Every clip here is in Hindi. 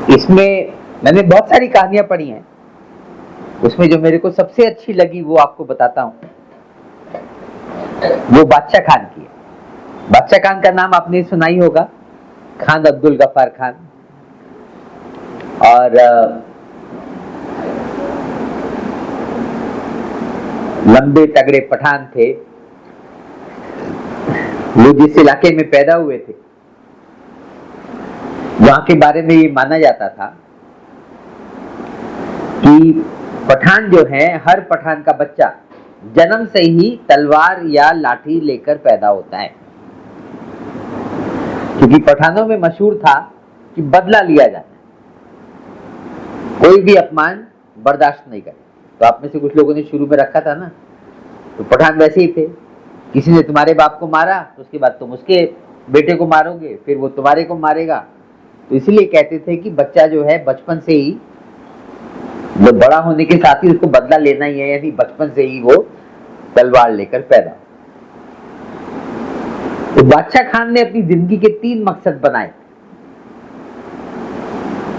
इसमें मैंने बहुत सारी कहानियां पढ़ी हैं, उसमें जो मेरे को सबसे अच्छी लगी वो आपको बताता हूं। वो बादशाह खान की है। बादशाह खान का नाम आपने सुना ही होगा, खान अब्दुल गफ्फार खान। और लंबे तगड़े पठान थे। वो जिस इलाके में पैदा हुए थे वहां के बारे में ये माना जाता था कि पठान जो है, हर पठान का बच्चा जन्म से ही तलवार या लाठी लेकर पैदा होता है, क्योंकि पठानों में मशहूर था कि बदला लिया जाता है, कोई भी अपमान बर्दाश्त नहीं करे। तो आप में से कुछ लोगों ने शुरू में रखा था ना, तो पठान वैसे ही थे, किसी ने तुम्हारे बाप को मारा तो उसके बाद तुम उसके बेटे को मारोगे, फिर वो तुम्हारे को मारेगा। तो इसलिए कहते थे कि बच्चा जो है बचपन से ही, वो बड़ा होने के साथ ही उसको बदला लेना ही है, यानी बचपन से ही वो तलवार लेकर पैदा। तो बादशाह खान ने अपनी जिंदगी के 3 मकसद बनाए।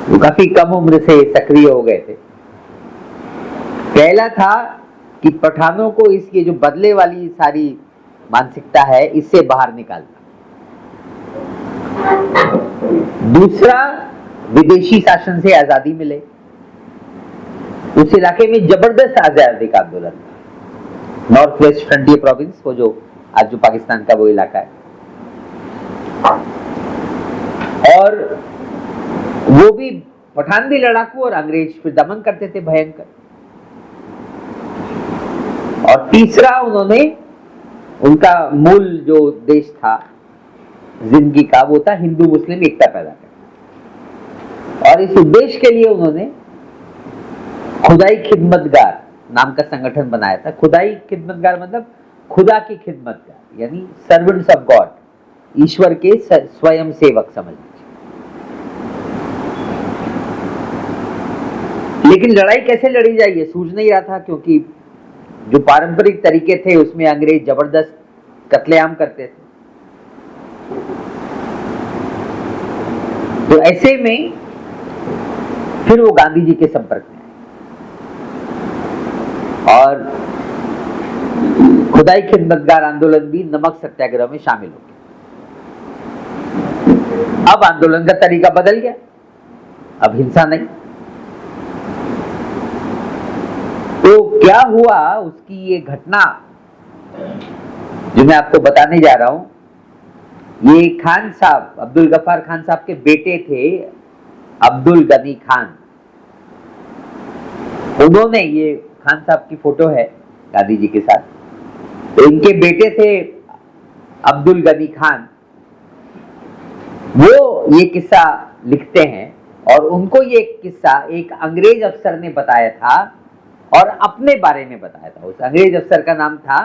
वो काफी कम उम्र से सक्रिय हो गए थे। पहला था कि पठानों को इसकी जो बदले वाली सारी मानसिकता है इससे बाहर निकालना। दूसरा, विदेशी शासन से आजादी मिले। उस इलाके में जबरदस्त आजादी का आंदोलन था, नॉर्थ वेस्ट फ्रंटियर प्रोविंस, वो जो आज जो पाकिस्तान का वो इलाका है। और वो भी पठान भी लड़ाकू और अंग्रेज फिर दमन करते थे भयंकर। और तीसरा, उन्होंने उनका मूल जो देश था जिंदगी का, वो था हिंदू मुस्लिम एकता पैदा करना। और इस उद्देश्य के लिए उन्होंने खुदाई खिदमतगार नाम का संगठन बनाया था। खुदाई खिदमतगार मतलब खुदा की खिदमतगार, यानी सर्वेंट्स ऑफ गॉड, ईश्वर के स्वयं सेवक समझ लीजिए। लेकिन लड़ाई कैसे लड़ी जाए ये सूझ नहीं रहा था, क्योंकि जो पारंपरिक तरीके थे उसमें अंग्रेज जबरदस्त कत्लेआम करते थे। तो ऐसे में फिर वो गांधी जी के संपर्क में आए और खुदाई खिदमतगार आंदोलन भी नमक सत्याग्रह में शामिल हो गया। अब आंदोलन का तरीका बदल गया, अब हिंसा नहीं। तो क्या हुआ, उसकी ये घटना जो मैं आपको बताने जा रहा हूं, ये खान साहब, अब्दुल गफ्फार खान साहब के बेटे थे अब्दुल गनी खान। उन्होंने, ये खान साहब की फोटो है गांधी जी के साथ, तो इनके बेटे थे अब्दुल गनी खान। वो ये किस्सा लिखते हैं और उनको ये किस्सा एक अंग्रेज अफसर ने बताया था और अपने बारे में बताया था। उस अंग्रेज अफसर का नाम था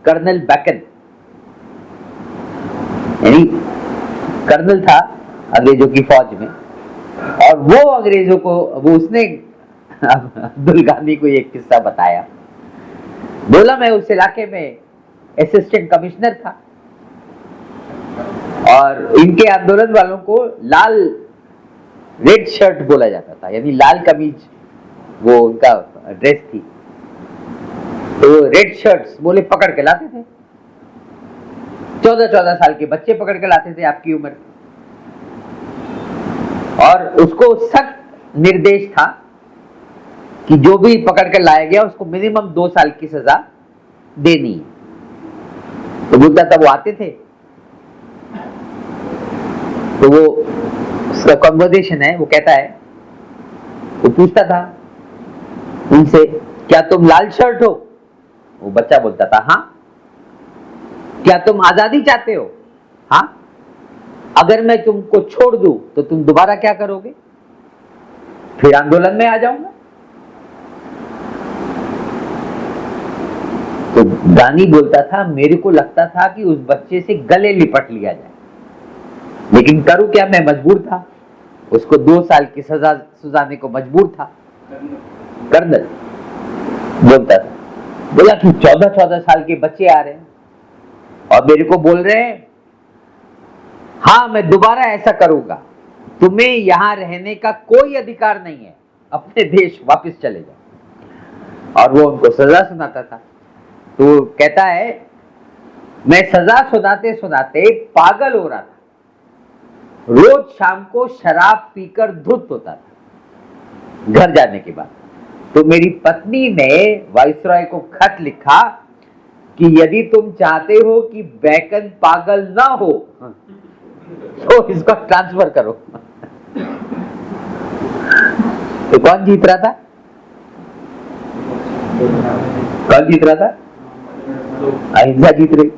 कर्नल बैकन, यानी कर्नल था अंग्रेजों की फौज में। और वो अंग्रेजों को, वो उसने अब्दुल गांधी को ये किस्सा बताया। बोला मैं उस इलाके में असिस्टेंट कमिश्नर था और इनके आंदोलन वालों को लाल रेड शर्ट बोला जाता था, यानी लाल कमीज वो उनका ड्रेस थी। तो रेड शर्ट्स बोले पकड़ के लाते थे, 14-14 साल के बच्चे पकड़ के लाते थे आपकी उम्र के। और उसको सख्त निर्देश था कि जो भी पकड़ कर लाया गया उसको मिनिमम 2 साल की सजा देनी है। तो बोलता था, वो आते थे तो वो उसका कन्वर्सेशन है, वो कहता है, वो पूछता था उनसे, क्या तुम लाल शर्ट हो? वो बच्चा बोलता था हाँ। क्या तुम आजादी चाहते हो? हाँ। अगर मैं तुमको छोड़ दूं तो तुम दोबारा क्या करोगे? फिर आंदोलन में आ जाऊंगा। तो गांधी बोलता था, मेरे को लगता था कि उस बच्चे से गले लिपट लिया जाए, लेकिन करूं क्या, मैं मजबूर था। उसको 2 साल की सजा सुनाने को मजबूर था। कर्नल बोलता था, बोला कि 14-14 साल के बच्चे आ रहे हैं और मेरे को बोल रहे हैं हाँ मैं दोबारा ऐसा करूंगा, तुम्हें यहां रहने का कोई अधिकार नहीं है, अपने देश वापस चले जाओ। और वो उनको सजा सुनाता था। तो कहता है मैं सजा सुनाते सुनाते पागल हो रहा था, रोज शाम को शराब पीकर धुत होता था घर जाने के बाद। तो मेरी पत्नी ने वाइसरॉय को खत लिखा कि यदि तुम चाहते हो कि बैकन पागल ना हो तो इसको ट्रांसफर करो। तो कौन जीत रहा था? कौन जीत रहा था? अहिंसा जीत रही।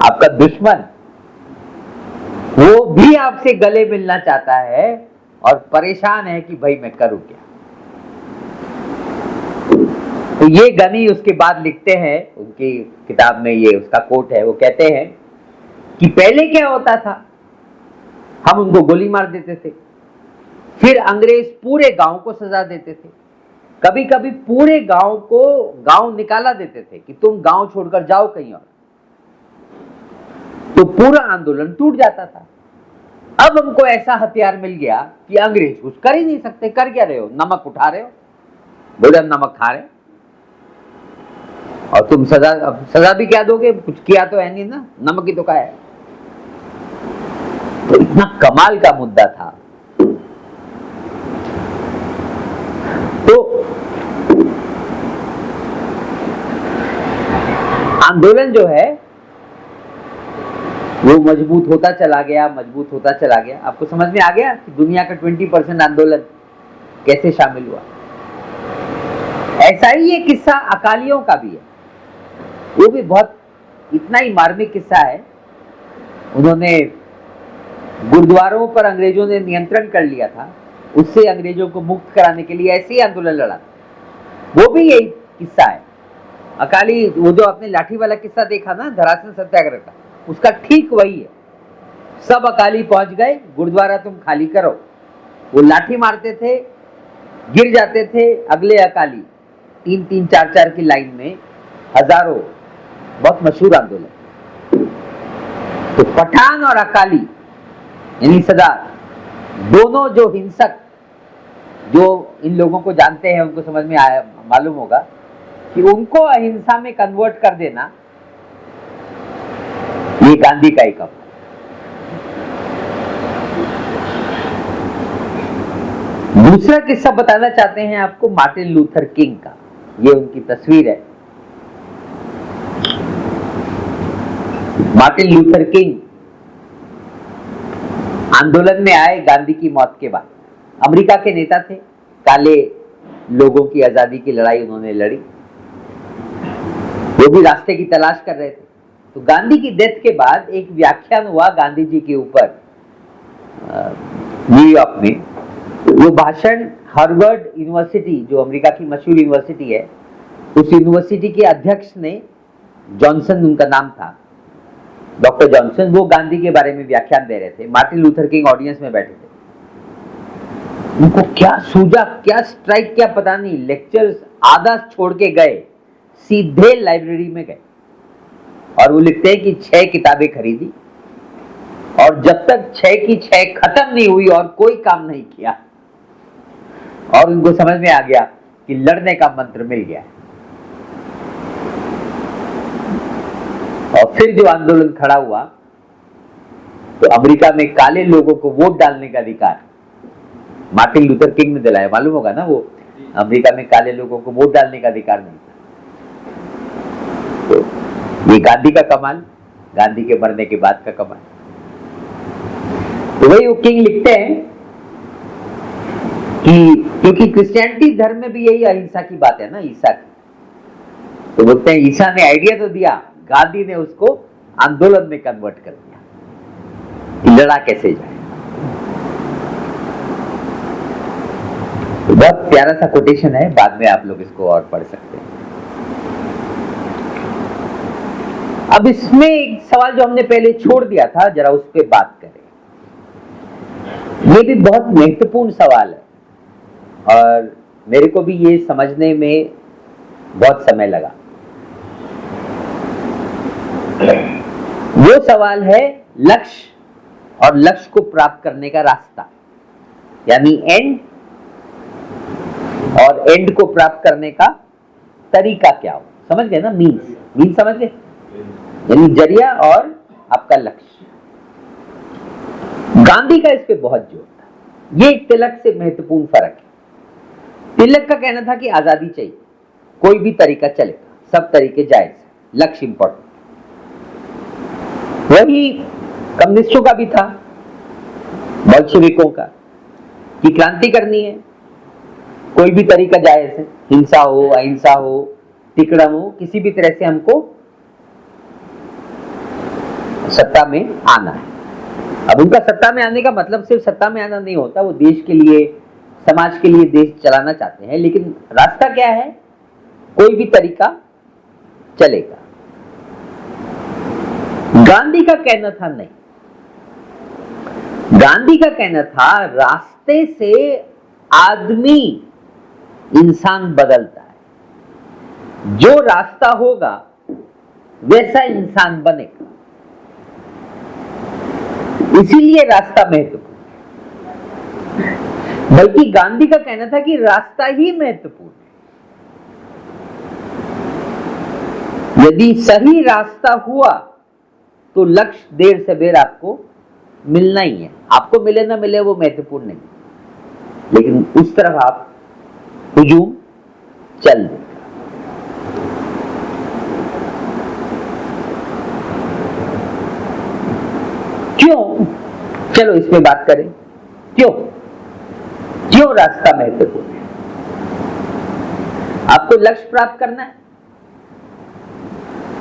आपका दुश्मन वो भी आपसे गले मिलना चाहता है और परेशान है कि भाई मैं करूं क्या। तो ये गनी उसके बाद लिखते हैं, उनकी किताब में ये उसका कोट है, वो कहते हैं कि पहले क्या होता था, हम उनको गोली मार देते थे, फिर अंग्रेज पूरे गांव को सजा देते थे, कभी कभी पूरे गांव को गांव निकाला देते थे कि तुम गांव छोड़कर जाओ कहीं और। तो पूरा आंदोलन टूट जाता था। अब हमको ऐसा हथियार मिल गया कि अंग्रेज कुछ कर ही नहीं सकते। कर क्या रहे हो? नमक उठा रहे हो, बोले हम नमक खा रहे हैं। और तुम सजा भी क्या दोगे? कुछ किया तो है नहीं ना, नमक ही तो खाया है। तो इतना कमाल का मुद्दा था। तो आंदोलन जो है वो मजबूत होता चला गया, मजबूत होता चला गया। आपको समझ में आ गया कि दुनिया का 20% आंदोलन कैसे शामिल हुआ। ऐसा ही ये किस्सा अकालियों का भी है, वो भी बहुत इतना ही मार्मिक किस्सा है। उन्होंने गुरुद्वारों पर अंग्रेजों ने नियंत्रण कर लिया था, उससे अंग्रेजों को मुक्त कराने के लिए ऐसे ही आंदोलन लड़ा था। वो भी यही किस्सा है अकाली। वो जो आपने लाठी वाला किस्सा देखा ना धरासन सत्याग्रह का, उसका ठीक वही है। सब अकाली पहुंच गए, गुरुद्वारा तुम खाली करो। वो लाठी मारते थे, गिर जाते थे अगले अकाली 3-3, 4-4 की लाइन में, हजारों। बहुत मशहूर आंदोलन। तो पठान और अकाली यानी सरदार दोनों जो हिंसक, जो इन लोगों को जानते हैं उनको समझ में आया, मालूम होगा कि उनको अहिंसा में कन्वर्ट कर देना ये गांधी का ही काम। दूसरा किस्सा बताना चाहते हैं आपको मार्टिन लूथर किंग का। ये उनकी तस्वीर है। मार्टिन लूथर किंग आंदोलन में आए गांधी की मौत के बाद। अमेरिका के नेता थे, काले लोगों की आजादी की लड़ाई उन्होंने लड़ी। वो भी रास्ते की तलाश कर रहे थे। तो गांधी की डेथ के बाद एक व्याख्यान हुआ गांधी जी के ऊपर न्यूयॉर्क में। वो भाषण हार्वर्ड यूनिवर्सिटी, जो अमेरिका की मशहूर यूनिवर्सिटी है, उस यूनिवर्सिटी के अध्यक्ष ने, जॉनसन उनका नाम था, डॉक्टर जॉनसन, वो गांधी के बारे में व्याख्यान दे रहे थे। मार्टिन लूथर किंग ऑडियंस में बैठे थे। उनको क्या सूझा, क्या स्ट्राइक किया पता नहीं, लेक्चर्स आधा छोड़ के गए, सीधे लाइब्रेरी में गए। और वो लिखते हैं कि 6 किताबें खरीदी और जब तक 6 की 6 खत्म नहीं हुई और कोई काम नहीं किया। और उनको समझ में आ गया कि लड़ने का मंत्र मिल गया। और फिर जो आंदोलन खड़ा हुआ, तो अमेरिका में काले लोगों को वोट डालने का अधिकार मार्टिन लूथर किंग ने दिलाया। मालूम होगा ना, वो अमेरिका में काले लोगों को वोट डालने का अधिकार नहीं था। तो ये गांधी का कमाल, गांधी के मरने के बाद का कमाल। तो वही वो किंग लिखते हैं कि क्योंकि क्रिश्चियनिटी धर्म में भी यही अहिंसा की बात है ना, ईसा की। तो बोलते हैं ईसा ने आइडिया तो दिया, गांधी ने उसको आंदोलन में कन्वर्ट कर दिया कि लड़ा कैसे जाए। तो बहुत प्यारा सा कोटेशन है, बाद में आप लोग इसको और पढ़ सकते हैं। अब इसमें एक सवाल जो हमने पहले छोड़ दिया था, जरा उस पर बात करें। ये भी बहुत महत्वपूर्ण सवाल है और मेरे को भी ये समझने में बहुत समय लगा। वो सवाल है लक्ष्य और लक्ष्य को प्राप्त करने का रास्ता, यानी एंड और एंड को प्राप्त करने का तरीका क्या हो, समझ गए ना? मीन्स समझ गए, यानी जरिया और आपका लक्ष्य। गांधी का इस पे बहुत जोर था, ये तिलक से महत्वपूर्ण फर्क है। तिलक का कहना था कि आजादी चाहिए, कोई भी तरीका चलेगा, सब तरीके जायज, लक्ष्य इंपॉर्टेंट। वही कम्युनिस्टों का भी था, बोल्शेविकों का, कि क्रांति करनी है, कोई भी तरीका जायज है, हिंसा हो, अहिंसा हो, तिकड़म हो, किसी भी तरह से हमको सत्ता में आना है। अब उनका सत्ता में आने का मतलब सिर्फ सत्ता में आना नहीं होता, वो देश के लिए, समाज के लिए देश चलाना चाहते हैं, लेकिन रास्ता क्या है? कोई भी तरीका चलेगा। गांधी का कहना था नहीं, गांधी का कहना था रास्ते से आदमी इंसान बदलता है, जो रास्ता होगा वैसा इंसान बनेगा, इसीलिए रास्ता महत्वपूर्ण है। बल्कि गांधी का कहना था कि रास्ता ही महत्वपूर्ण है, यदि सही रास्ता हुआ तो लक्ष्य देर से बेर आपको मिलना ही है, आपको मिले ना मिले वो महत्वपूर्ण नहीं, लेकिन उस तरफ आप हुजूम चल देगा। क्यों? चलो इस पे बात करें, क्यों क्यों रास्ता महत्वपूर्ण है? आपको लक्ष्य प्राप्त करना है,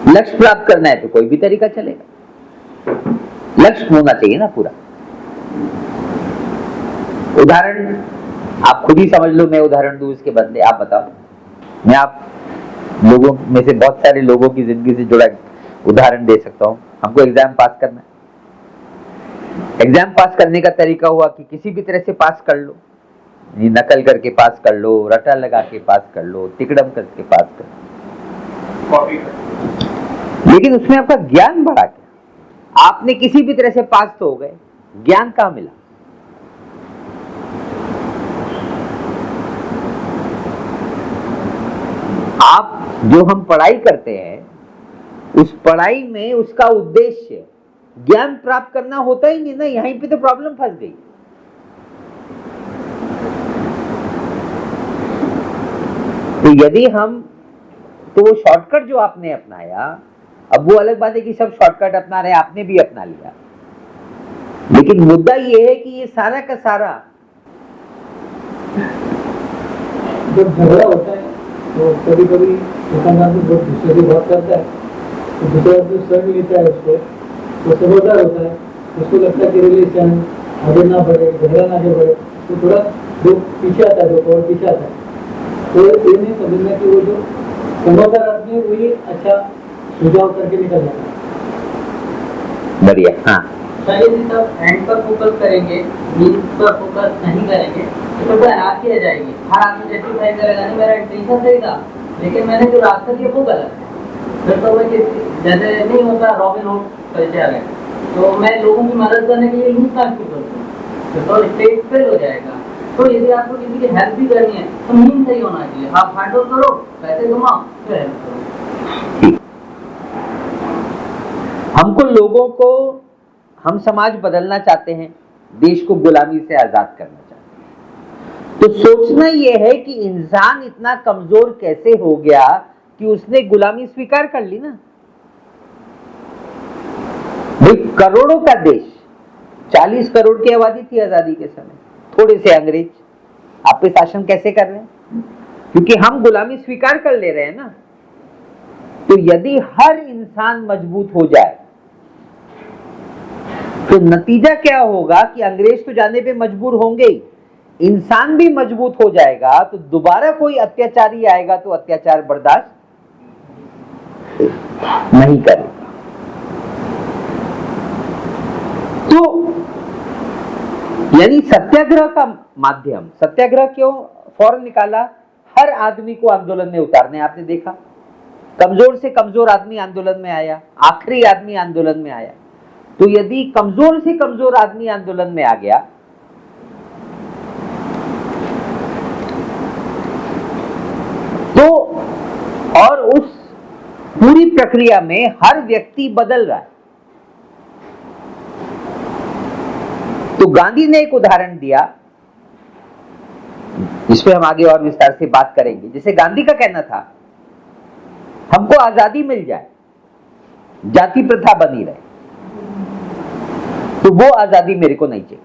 लक्ष्य प्राप्त करना है तो कोई भी तरीका चलेगा, लक्ष्य होना चाहिए ना पूरा। उदाहरण आप खुद ही समझ लो, मैं उदाहरण दूं इसके बदले, आप बताओ। मैं आप लोगों में से बहुत सारे लोगों की जिंदगी से जुड़ा उदाहरण दे सकता हूं। हमको एग्जाम पास करना है, एग्जाम पास करने का तरीका हुआ कि किसी भी तरह से पास कर लो, नकल करके पास कर लो, रटा लगा के पास कर लो, तिकड़म करके पास कर लो, लेकिन उसमें आपका ज्ञान बढ़ा क्या? आपने किसी भी तरह से पास तो हो गए, ज्ञान कहां मिला? आप जो हम पढ़ाई करते हैं, उस पढ़ाई में उसका उद्देश्य ज्ञान प्राप्त करना होता ही नहीं ना, यहीं पे तो प्रॉब्लम फंस गई। तो यदि हम, तो वो शॉर्टकट जो आपने अपनाया, अब वो अलग बात है कि सब शॉर्टकट अपना रहे, आपने भी अपना लिया, लेकिन मुद्दा ये है कि ये सारा का सारा जब झगड़ा होता है तो कभी कभी दुकानदार बहुत गुस्से से बात करता है, तो दूसरा आदमी सह लेता है उसको, वो समझदार होता है, उसको लगता है कि रिलेशन आगे ना बढ़े, झगड़ा ना आगे बढ़े, तो थोड़ा जो पीछे आता है, जो और पीछे आता है, तो ये नहीं समझना कि वो जो समझदार आदमी है वही अच्छा सुझाव करके निकल जाता है। बढ़िया। हाँ, यदि सब एंड पर फोकस करेंगे, मीन्स पर फोकस नहीं करेंगे तो फिर रात ही रह जाएगी। हर आदमी जस्टिफाई करेगा, नहीं मेरा इंटेंशन सही था लेकिन मैंने जो रास्ता लिया वो गलत है। फिर तो मैं जैसे नहीं होता रॉबिन हुड कैसे आ गए, तो मैं लोगों की मदद करने के लिए यूं काम क्यों करता हूँ, तो स्टेज फेल हो जाएगा। तो यदि आपको किसी की हेल्प भी करनी है तो मीन सही होना चाहिए, आप हार्ड वर्क करो, पैसे कमाओ, फिर हेल्प करो। हमको लोगों को, हम समाज बदलना चाहते हैं, देश को गुलामी से आजाद करना चाहते हैं, तो सोचना यह है कि इंसान इतना कमजोर कैसे हो गया कि उसने गुलामी स्वीकार कर ली ना। भाई करोड़ों का देश, 40 करोड़ की आबादी थी आजादी के समय, थोड़े से अंग्रेज आप पे शासन कैसे कर रहे हैं? क्योंकि हम गुलामी स्वीकार कर ले रहे हैं ना। तो यदि हर इंसान मजबूत हो जाए तो नतीजा क्या होगा कि अंग्रेज तो जाने पे मजबूर होंगे ही, इंसान भी मजबूत हो जाएगा, तो दोबारा कोई अत्याचारी आएगा तो अत्याचार बर्दाश्त नहीं करेगा। तो यानी सत्याग्रह का माध्यम, सत्याग्रह क्यों फौरन निकाला? हर आदमी को आंदोलन में उतारने। आपने देखा, कमजोर से कमजोर आदमी आंदोलन में आया, आखिरी आदमी आंदोलन में आया, तो यदि कमजोर से कमजोर आदमी आंदोलन में आ गया तो, और उस पूरी प्रक्रिया में हर व्यक्ति बदल रहा है, तो गांधी ने एक उदाहरण दिया, इस पे हम आगे और विस्तार से बात करेंगे। जैसे गांधी का कहना था, हमको आजादी मिल जाए, जाति प्रथा बनी रहे, तो वो आजादी मेरे को नहीं चाहिए,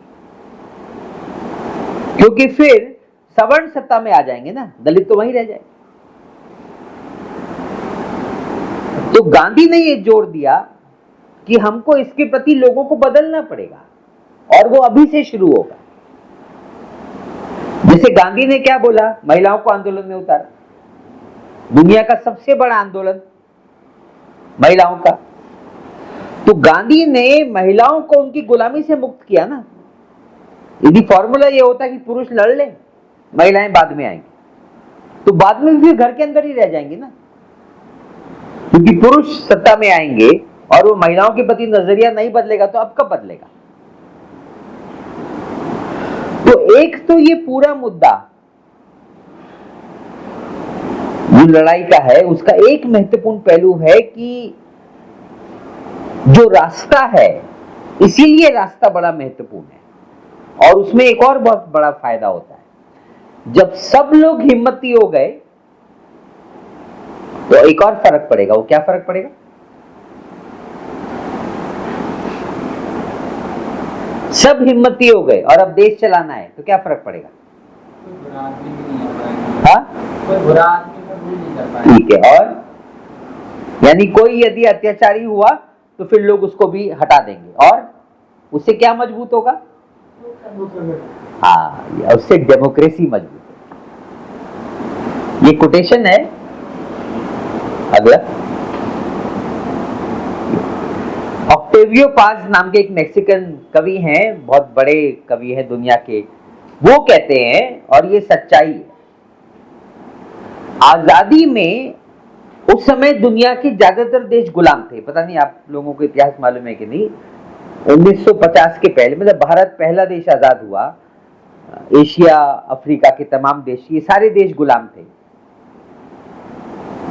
क्योंकि फिर सवर्ण सत्ता में आ जाएंगे ना, दलित तो वहीं रह जाएंगे। तो गांधी ने ये जोर दिया कि हमको इसके प्रति लोगों को बदलना पड़ेगा, और वो अभी से शुरू होगा। जैसे गांधी ने क्या बोला, महिलाओं को आंदोलन में उतारा, दुनिया का सबसे बड़ा आंदोलन महिलाओं का, तो गांधी ने महिलाओं को उनकी गुलामी से मुक्त किया ना। यदि फॉर्मूला ये होता कि पुरुष लड़ ले, महिलाएं बाद में आएंगी, तो बाद में भी घर के अंदर ही रह जाएंगी ना, क्योंकि पुरुष सत्ता में आएंगे और वो महिलाओं के प्रति नजरिया नहीं बदलेगा तो अब कब बदलेगा। तो एक तो ये पूरा मुद्दा जो लड़ाई का है, उसका एक महत्वपूर्ण पहलू है कि जो रास्ता है, इसीलिए रास्ता बड़ा महत्वपूर्ण है। और उसमें एक और बहुत बड़ा फायदा होता है, जब सब लोग हिम्मती हो गए तो एक और फर्क पड़ेगा। वो क्या फर्क पड़ेगा? सब हिम्मती हो गए और अब देश चलाना है, तो क्या फर्क पड़ेगा? हाँ, ठीक है। और यानी कोई यदि अत्याचारी हुआ तो फिर लोग उसको भी हटा देंगे, और उससे क्या मजबूत होगा? हाँ, उससे डेमोक्रेसी मजबूत है। ये कोटेशन है। अगला, ऑक्टेवियो पाज नाम के एक मैक्सिकन कवि हैं, बहुत बड़े कवि हैं दुनिया के। वो कहते हैं, और ये सच्चाई है, आजादी में उस समय दुनिया के ज्यादातर देश गुलाम थे। पता नहीं आप लोगों को इतिहास मालूम है कि नहीं। 1950 के पहले, मतलब भारत पहला देश आजाद हुआ, एशिया अफ्रीका के तमाम देश, ये सारे देश गुलाम थे,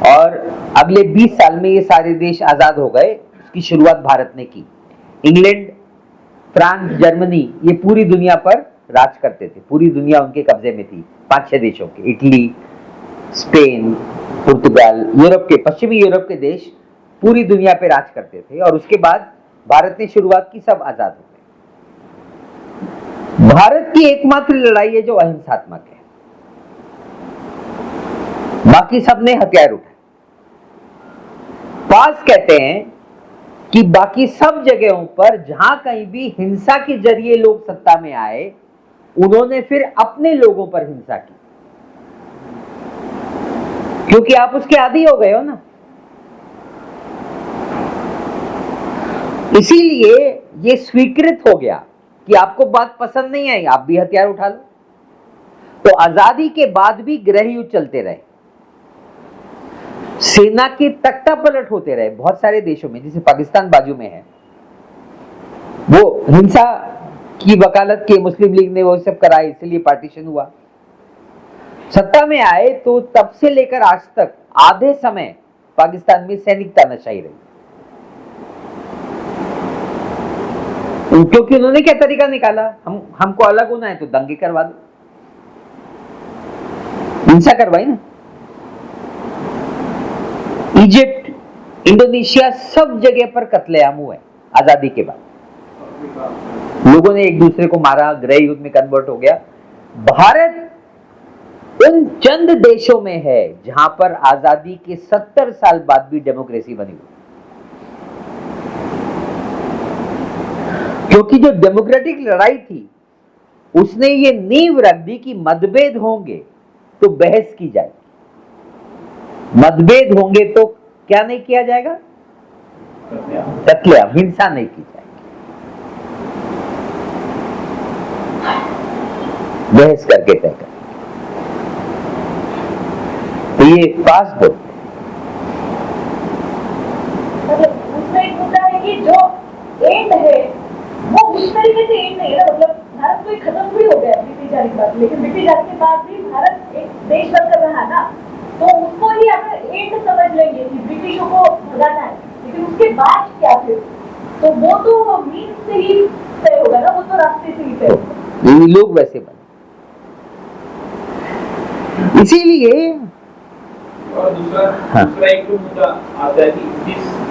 और अगले 20 साल में ये सारे देश आजाद हो गए। उसकी शुरुआत भारत ने की। इंग्लैंड, फ्रांस, जर्मनी, ये पूरी दुनिया पर राज करते थे, पूरी दुनिया उनके कब्जे में थी, 5-6 देशों के, इटली, स्पेन, पुर्तगाल, यूरोप के, पश्चिमी यूरोप के देश पूरी दुनिया पे राज करते थे। और उसके बाद भारत ने शुरुआत की, सब आजाद हो गए। भारत की एकमात्र लड़ाई है जो अहिंसात्मक है, बाकी सब ने हथियार उठाए। पास कहते हैं कि बाकी सब जगहों पर जहां कहीं भी हिंसा के जरिए लोग सत्ता में आए, उन्होंने फिर अपने लोगों पर हिंसा की, क्योंकि आप उसके आदी हो गए हो ना। इसीलिए ये स्वीकृत हो गया कि आपको बात पसंद नहीं आई, आप भी हथियार उठा लो। तो आजादी के बाद भी गृह युद्ध चलते रहे, सेना के तख्ता पलट होते रहे बहुत सारे देशों में, जैसे पाकिस्तान बाजू में है। वो हिंसा की वकालत की मुस्लिम लीग ने वो सब कराई, इसलिए पार्टीशन हुआ। सत्ता में आए तो तब से लेकर आज तक आधे समय पाकिस्तान में सैनिक तानाशाही रही, क्योंकि उन्होंने क्या तरीका निकाला, हमको अलग होना है तो दंगे करवा दो, हिंसा करवाई ना। इजिप्ट, इंडोनेशिया, सब जगह पर कत्लेआम हुए आजादी के बाद। लोगों ने एक दूसरे को मारा, गृह युद्ध में कन्वर्ट हो गया। भारत उन चंद देशों में है जहां पर आजादी के 70 साल बाद भी डेमोक्रेसी बनी हुई, क्योंकि जो डेमोक्रेटिक लड़ाई थी उसने ये नींव रख दी कि मतभेद होंगे तो बहस की जाएगी, मतभेद होंगे तो क्या नहीं किया जाएगा? कत्लेआम, हिंसा नहीं की जाएगी, बहस करके तय कर। तो ये पास दो। दूसरा एक मुद्दा है कि जो एंड है वो उस तरीके से एंड नहीं है ना, मतलब भारत तो एक खत्म भी हो गया ब्रिटिश जाने के बाद, लेकिन ब्रिटिश जाने के बाद भी भारत एक देश बनकर रहा ना, तो उसको ही अगर एंड समझ लेंगे कि ब्रिटिशों को भगाना है, लेकिन उसके बाद क्या फिर, तो वो तो मीन्स से ही तय होगा ना, वो तो रास्ते से ही तय होगा। ये लोग वैसे बने, इसीलिए और दूसरा हाँ। दूसरा एक जो मुद्दा आता है कि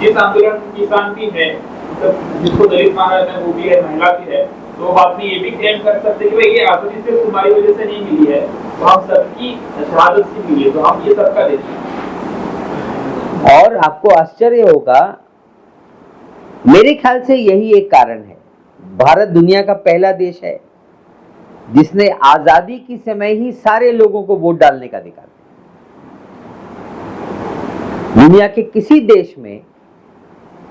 जिस आंदोलन किसान की है, मतलब जिसको दलित माना जाता है, वो भी है, महिला भी है, तो आप ये भी क्लेम कर सकते हैं कि भाई ये आजादी सिर्फ तुम्हारी वजह से नहीं मिली है, तो हम सबकी शहादत से मिली है, तो हम ये सबका देते हैं। और आपको आश्चर्य होगा, मेरे ख्याल से यही एक कारण है, भारत दुनिया का पहला देश है जिसने आजादी की समय ही सारे लोगों को वोट डालने का अधिकार दिया। दुनिया के किसी देश में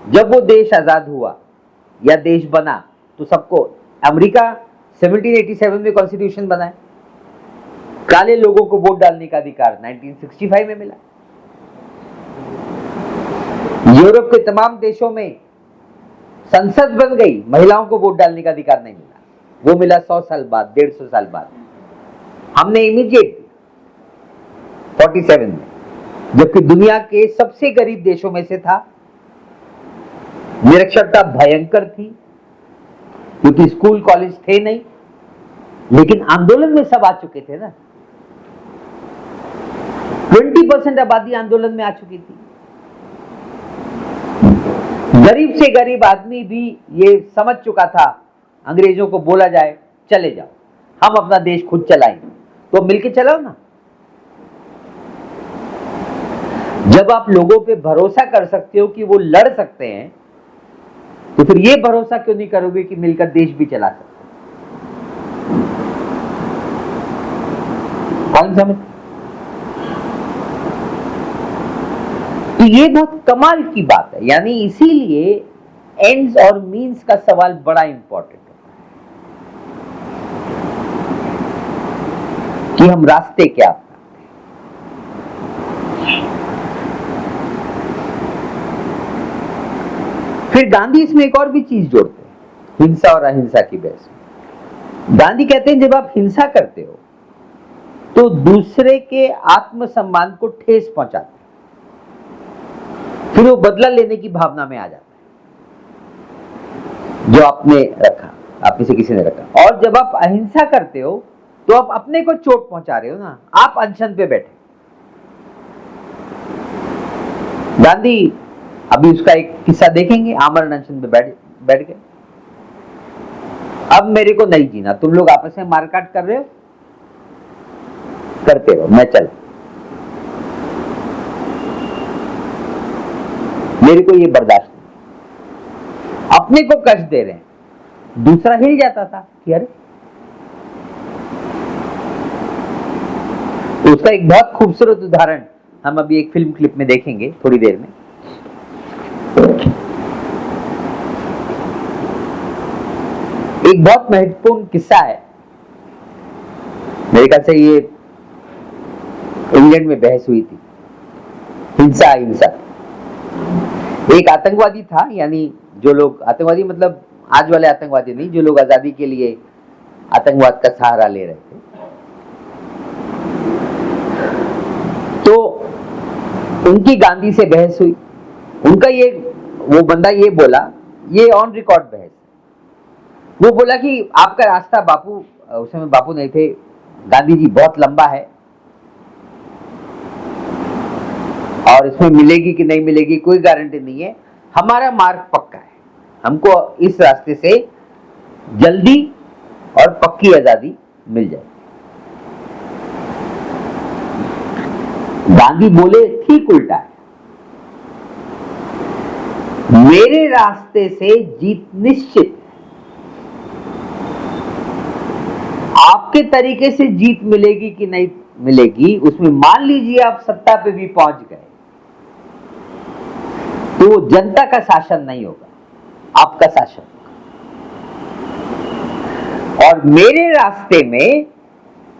जब वो देश आजाद हुआ या देश बना तो सबको, अमेरिका 1787 में कॉन्स्टिट्यूशन बना है, काले लोगों को वोट डालने का अधिकार 1965 में मिला। यूरोप के तमाम देशों में संसद बन गई, महिलाओं को वोट डालने का अधिकार नहीं मिला, वो मिला 100 साल बाद, 150 साल बाद। हमने इमीडिएट 47 में, जबकि दुनिया के सबसे गरीब देशों में से था, निरक्षरता भयंकर थी क्योंकि स्कूल कॉलेज थे नहीं, लेकिन आंदोलन में सब आ चुके थे ना, 20% आबादी आंदोलन में आ चुकी थी। गरीब से गरीब आदमी भी ये समझ चुका था, अंग्रेजों को बोला जाए चले जाओ, हम अपना देश खुद चलाएंगे, तो मिलके चलाओ ना। जब आप लोगों पे भरोसा कर सकते हो कि वो लड़ सकते हैं, तो फिर ये भरोसा क्यों नहीं करोगे कि मिलकर देश भी चला सकते? कौन समझ? तो ये बहुत कमाल की बात है, यानी इसीलिए एंड्स और मीन्स का सवाल बड़ा इंपॉर्टेंट है कि हम रास्ते क्या अपनाते हैं। फिर गांधी इसमें एक और भी चीज जोड़ते हैं, हिंसा और अहिंसा की बहस। गांधी कहते हैं जब आप हिंसा करते हो तो दूसरे के आत्मसम्मान को ठेस पहुंचाते हैं, फिर वो बदला लेने की भावना में आ जाता है जो आपने रखा, आप में से किसी ने रखा। और जब आप अहिंसा करते हो तो आप अपने को चोट पहुंचा रहे हो ना, आप अनशन पे बैठे। गांधी, अभी उसका एक किस्सा देखेंगे, आमरण अनशन पे बैठ गए, अब मेरे को नहीं जीना, तुम लोग आपस में मारकाट कर रहे हो, करते रहो, मैं चला, मेरे को ये बर्दाश्त नहीं। अपने को कष्ट दे रहे हैं, दूसरा हिल जाता था कि अरे। तो उसका एक बहुत खूबसूरत उदाहरण हम अभी एक फिल्म क्लिप में देखेंगे थोड़ी देर में। एक बहुत महत्वपूर्ण किस्सा है, मेरे ख्याल से ये इंग्लैंड में बहस हुई थी, हिंसा अहिंसा। एक आतंकवादी था, यानी जो लोग आतंकवादी मतलब आज वाले आतंकवादी नहीं, जो लोग आजादी के लिए आतंकवाद का सहारा ले रहे थे, तो उनकी गांधी से बहस हुई। उनका ये, वो बंदा ये बोला, ये ऑन रिकॉर्ड बहस, वो बोला कि आपका रास्ता बापू, उस समय बापू नहीं थे, गांधी जी, बहुत लंबा है और इसमें मिलेगी कि नहीं मिलेगी कोई गारंटी नहीं है, हमारा मार्ग पक्का है, हमको इस रास्ते से जल्दी और पक्की आजादी मिल जाए। गांधी बोले ठीक उल्टा है, मेरे रास्ते से जीत निश्चित है, आपके तरीके से जीत मिलेगी कि नहीं मिलेगी, उसमें मान लीजिए आप सत्ता पे भी पहुंच गए तो जनता का शासन नहीं होगा, आपका शासन होगा। और मेरे रास्ते में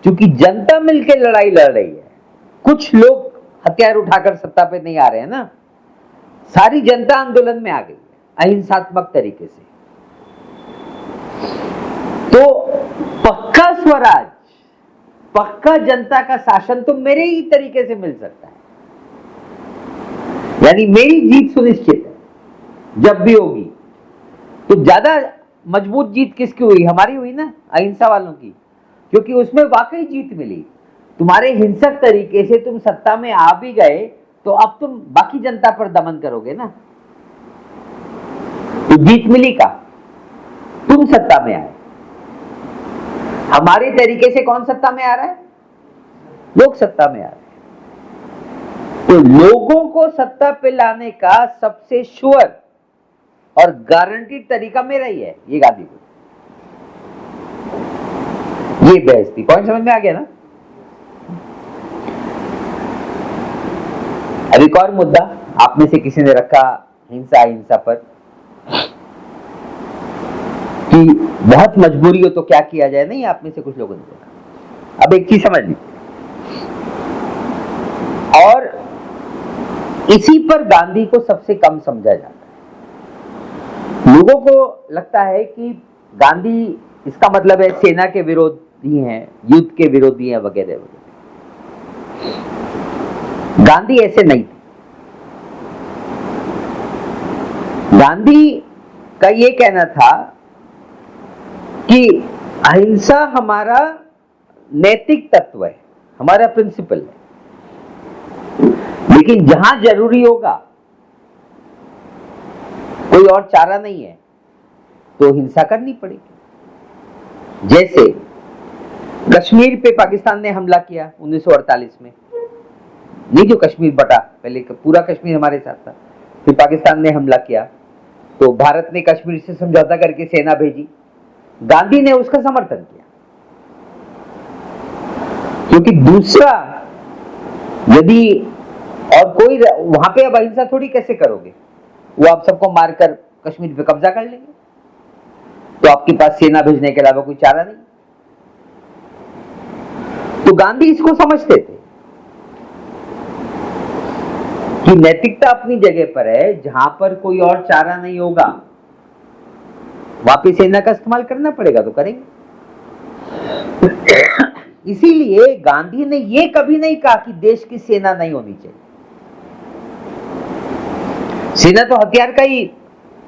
चूंकि जनता मिलकर लड़ाई लड़ रही है, कुछ लोग हथियार उठाकर सत्ता पे नहीं आ रहे हैं ना, सारी जनता आंदोलन में आ गई है, अहिंसात्मक तरीके से। तो पक्का स्वराज, पक्का जनता का शासन तो मेरे ही तरीके से मिल सकता है, यानी मेरी जीत सुनिश्चित है जब भी होगी। तो ज्यादा मजबूत जीत किसकी हुई? हमारी हुई ना, अहिंसा वालों की, क्योंकि उसमें वाकई जीत मिली। तुम्हारे हिंसक तरीके से तुम सत्ता में आ भी गए तो अब तुम बाकी जनता पर दमन करोगे ना, तो जीत मिली का? तुम सत्ता में आए। हमारे तरीके से कौन सत्ता में आ रहा है? लोग सत्ता में आ रहे हैं। तो लोगों को सत्ता पे लाने का सबसे श्योर और गारंटीड तरीका मेरा ही है, ये गांधी को। ये बहस थी, पॉइंट समझ में आ गया ना? अब एक और मुद्दा आप में से किसी ने रखा हिंसा अहिंसा पर कि बहुत मजबूरी हो तो क्या किया जाए। नहीं, आप में से कुछ लोगों ने बोला। अब एक चीज समझ लीजिए, और इसी पर गांधी को सबसे कम समझा जाता है। लोगों को लगता है कि गांधी, इसका मतलब है सेना के विरोधी हैं, युद्ध के विरोधी हैं, वगैरह वगैरह। गांधी ऐसे नहीं थे। गांधी का ये कहना था कि अहिंसा हमारा नैतिक तत्व है, हमारा प्रिंसिपल है, लेकिन जहां जरूरी होगा, कोई और चारा नहीं है, तो हिंसा करनी पड़ेगी। जैसे कश्मीर पे पाकिस्तान ने हमला किया 1948 में, नहीं जो कश्मीर बटा, पहले पूरा कश्मीर हमारे साथ था, फिर पाकिस्तान ने हमला किया तो भारत ने कश्मीर से समझौता करके सेना भेजी। गांधी ने उसका समर्थन किया, क्योंकि दूसरा, यदि और कोई वहां पे अब अहिंसा थोड़ी कैसे करोगे, वो आप सबको मारकर कश्मीर पे कब्जा कर लेंगे, तो आपके पास सेना भेजने के अलावा कोई चारा नहीं। तो गांधी इसको समझते थे कि नैतिकता अपनी जगह पर है, जहां पर कोई और चारा नहीं होगा वहां पे सेना का इस्तेमाल करना पड़ेगा तो करेंगे। इसीलिए गांधी ने यह कभी नहीं कहा कि देश की सेना नहीं होनी चाहिए। सेना तो हथियार का ही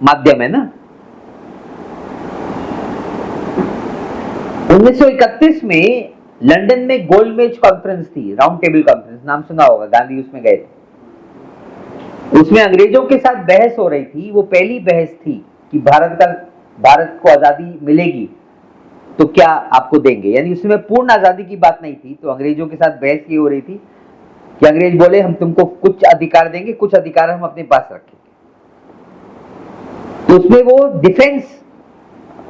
माध्यम है ना। 1931 में लंदन में गोलमेज कॉन्फ्रेंस थी, राउंड टेबल कॉन्फ्रेंस, नाम सुना होगा, गांधी उसमें गए थे। उसमें अंग्रेजों के साथ बहस हो रही थी। वो पहली बहस थी कि भारत को आजादी मिलेगी तो क्या आपको देंगे, यानी उसमें पूर्ण आजादी की बात नहीं थी। तो अंग्रेजों के साथ बहस ये हो रही थी कि अंग्रेज बोले हम तुमको कुछ अधिकार देंगे, कुछ अधिकार हम अपने पास रखेंगे। तो उसमें वो डिफेंस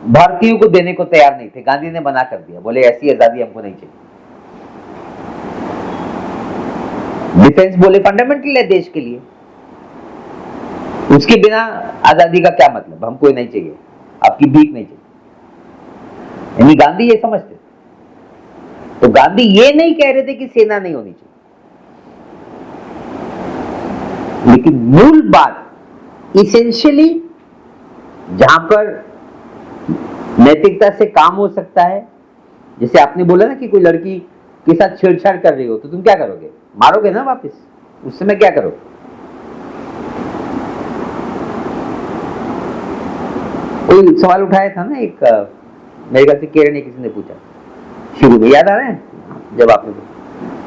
भारतीयों को देने को तैयार नहीं थे। गांधी ने मना कर दिया, बोले ऐसी आजादी हमको नहीं चाहिए। डिफेंस बोले फंडामेंटल है देश के लिए, उसके बिना आजादी का क्या मतलब, हमको नहीं चाहिए, आपकी भीख नहीं चाहिए। यानी गांधी ये समझते थे। तो गांधी ये नहीं कह रहे थे कि सेना नहीं होनी चाहिए, लेकिन मूल बात इसेंशियली जहां पर नैतिकता से काम हो सकता है, जैसे आपने बोला ना कि कोई लड़की के साथ छेड़छाड़ कर रही हो तो तुम क्या करोगे? मारोगे ना वापस। उस समय क्या करोगे? कोई सवाल उठाया था ना, एक मेरे ख्याल से केरल ने किसी ने पूछा शुरू में, याद आ रहा है जब आपने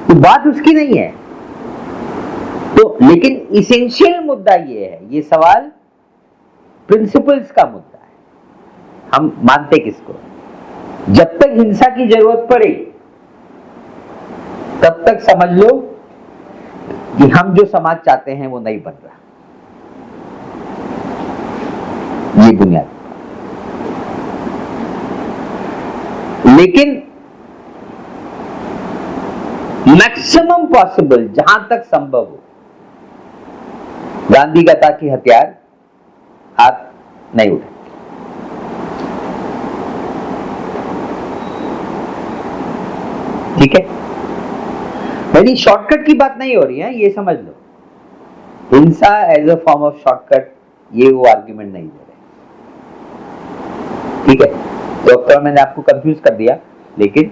तो बात उसकी नहीं है। तो लेकिन इसेंशियल मुद्दा ये है, ये सवाल प्रिंसिपल्स का मुद्दा है। हम मानते किसको? जब तक हिंसा की जरूरत पड़े तब तक समझ लो कि हम जो समाज चाहते हैं वो नहीं बन रहा। ये बुनियाद। लेकिन मैक्सिमम पॉसिबल, जहां तक संभव हो, गांधी का था कि हथियार हाथ नहीं उठे। ठीक है, यानी शॉर्टकट की बात नहीं हो रही है, ये समझ लो। हिंसा as a form of shortcut ये वो आर्ग्यूमेंट नहीं दे रहे। ठीक है, तो अब थोड़ा मैंने आपको कंफ्यूज कर दिया, लेकिन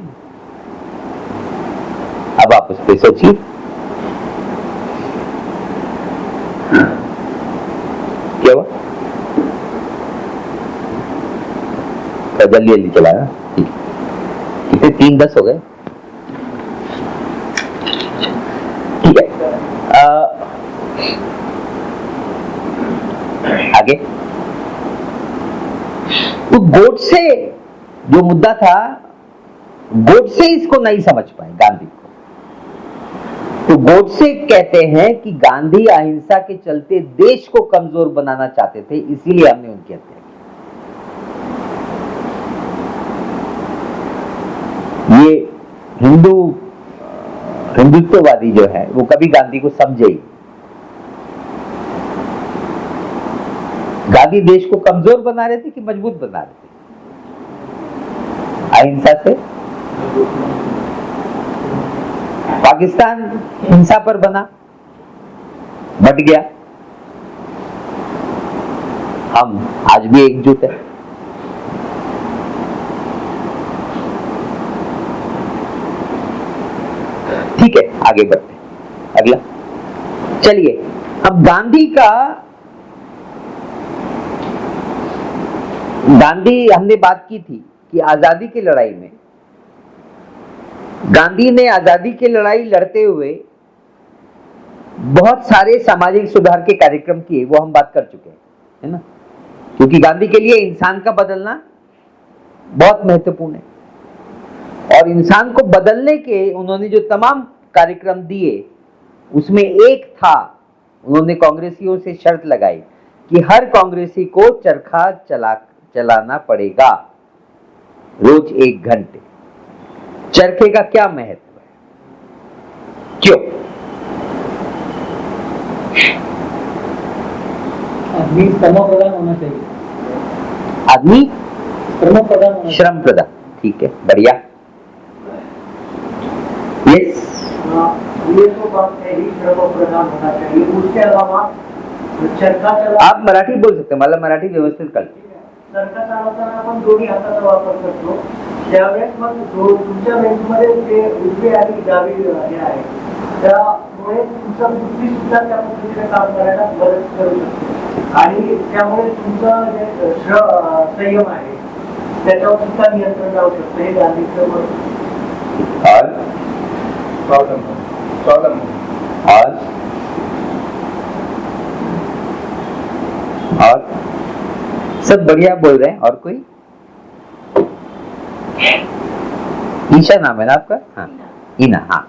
अब आप उस पर सोचिए। क्या हुआ? तो जल्दी जल्दी चलाया। ठीक है, कितने 3:10 हो गए। ठीक है, आगे। तो गोडसे जो मुद्दा था, गोडसे इसको नहीं समझ पाए गांधी को। तो गोडसे कहते हैं कि गांधी अहिंसा के चलते देश को कमजोर बनाना चाहते थे, इसीलिए हमने उनकी हत्या की। ये हिंदुत्ववादी जो है वो कभी गांधी को समझे ही। गांधी देश को कमजोर बना रहे थे कि मजबूत बना रहे थे अहिंसा से? पाकिस्तान हिंसा पर बना, बट गया। हम आज भी एकजुट है। ठीक है, आगे बढ़ते हैं। अगला चलिए, अब गांधी हमने बात की थी कि आजादी की लड़ाई में गांधी ने आजादी की लड़ाई लड़ते हुए बहुत सारे सामाजिक सुधार के कार्यक्रम किए, वो हम बात कर चुके हैं, है ना। क्योंकि गांधी के लिए इंसान का बदलना बहुत महत्वपूर्ण है, और इंसान को बदलने के उन्होंने जो तमाम कार्यक्रम दिए, उसमें एक था, उन्होंने कांग्रेसियों से शर्त लगाई कि हर कांग्रेसी को चरखा चलाना पड़ेगा रोज 1 घंटे। चरखे का क्या महत्व है, क्यों? आदमी श्रमप्रधान होना चाहिए। आदमी श्रमप्रधान होना चाहिए। श्रम प्रधान, ठीक है, बढ़िया। यस, ये तो बात है ही, श्रमप्रधान होना चाहिए। उसके अलावा चरखा चला, आप मराठी बोल सकते हैं, मला मराठी व्यवस्थित कळते। चरखा चालवताना आपण दोन्ही हाताचा वापर करतो, त्यावेळेस मग तुमच्या बेंचमध्ये जे उजवी आणि डावी हे आहे, त्यामुळे तुमचा बुद्धी सुद्धा त्या पद्धतीने काम करायला मदत करू शकते, आणि त्यामुळे तुमचा जे संयम आहे त्याच्यावर सुद्धा नियंत्रण राहू शकतं। हे गांधीचं मत। और सब बढ़िया बोल रहे हैं। और कोई? ईशा नाम है ना आपका? हाँ, ईना। हाँ,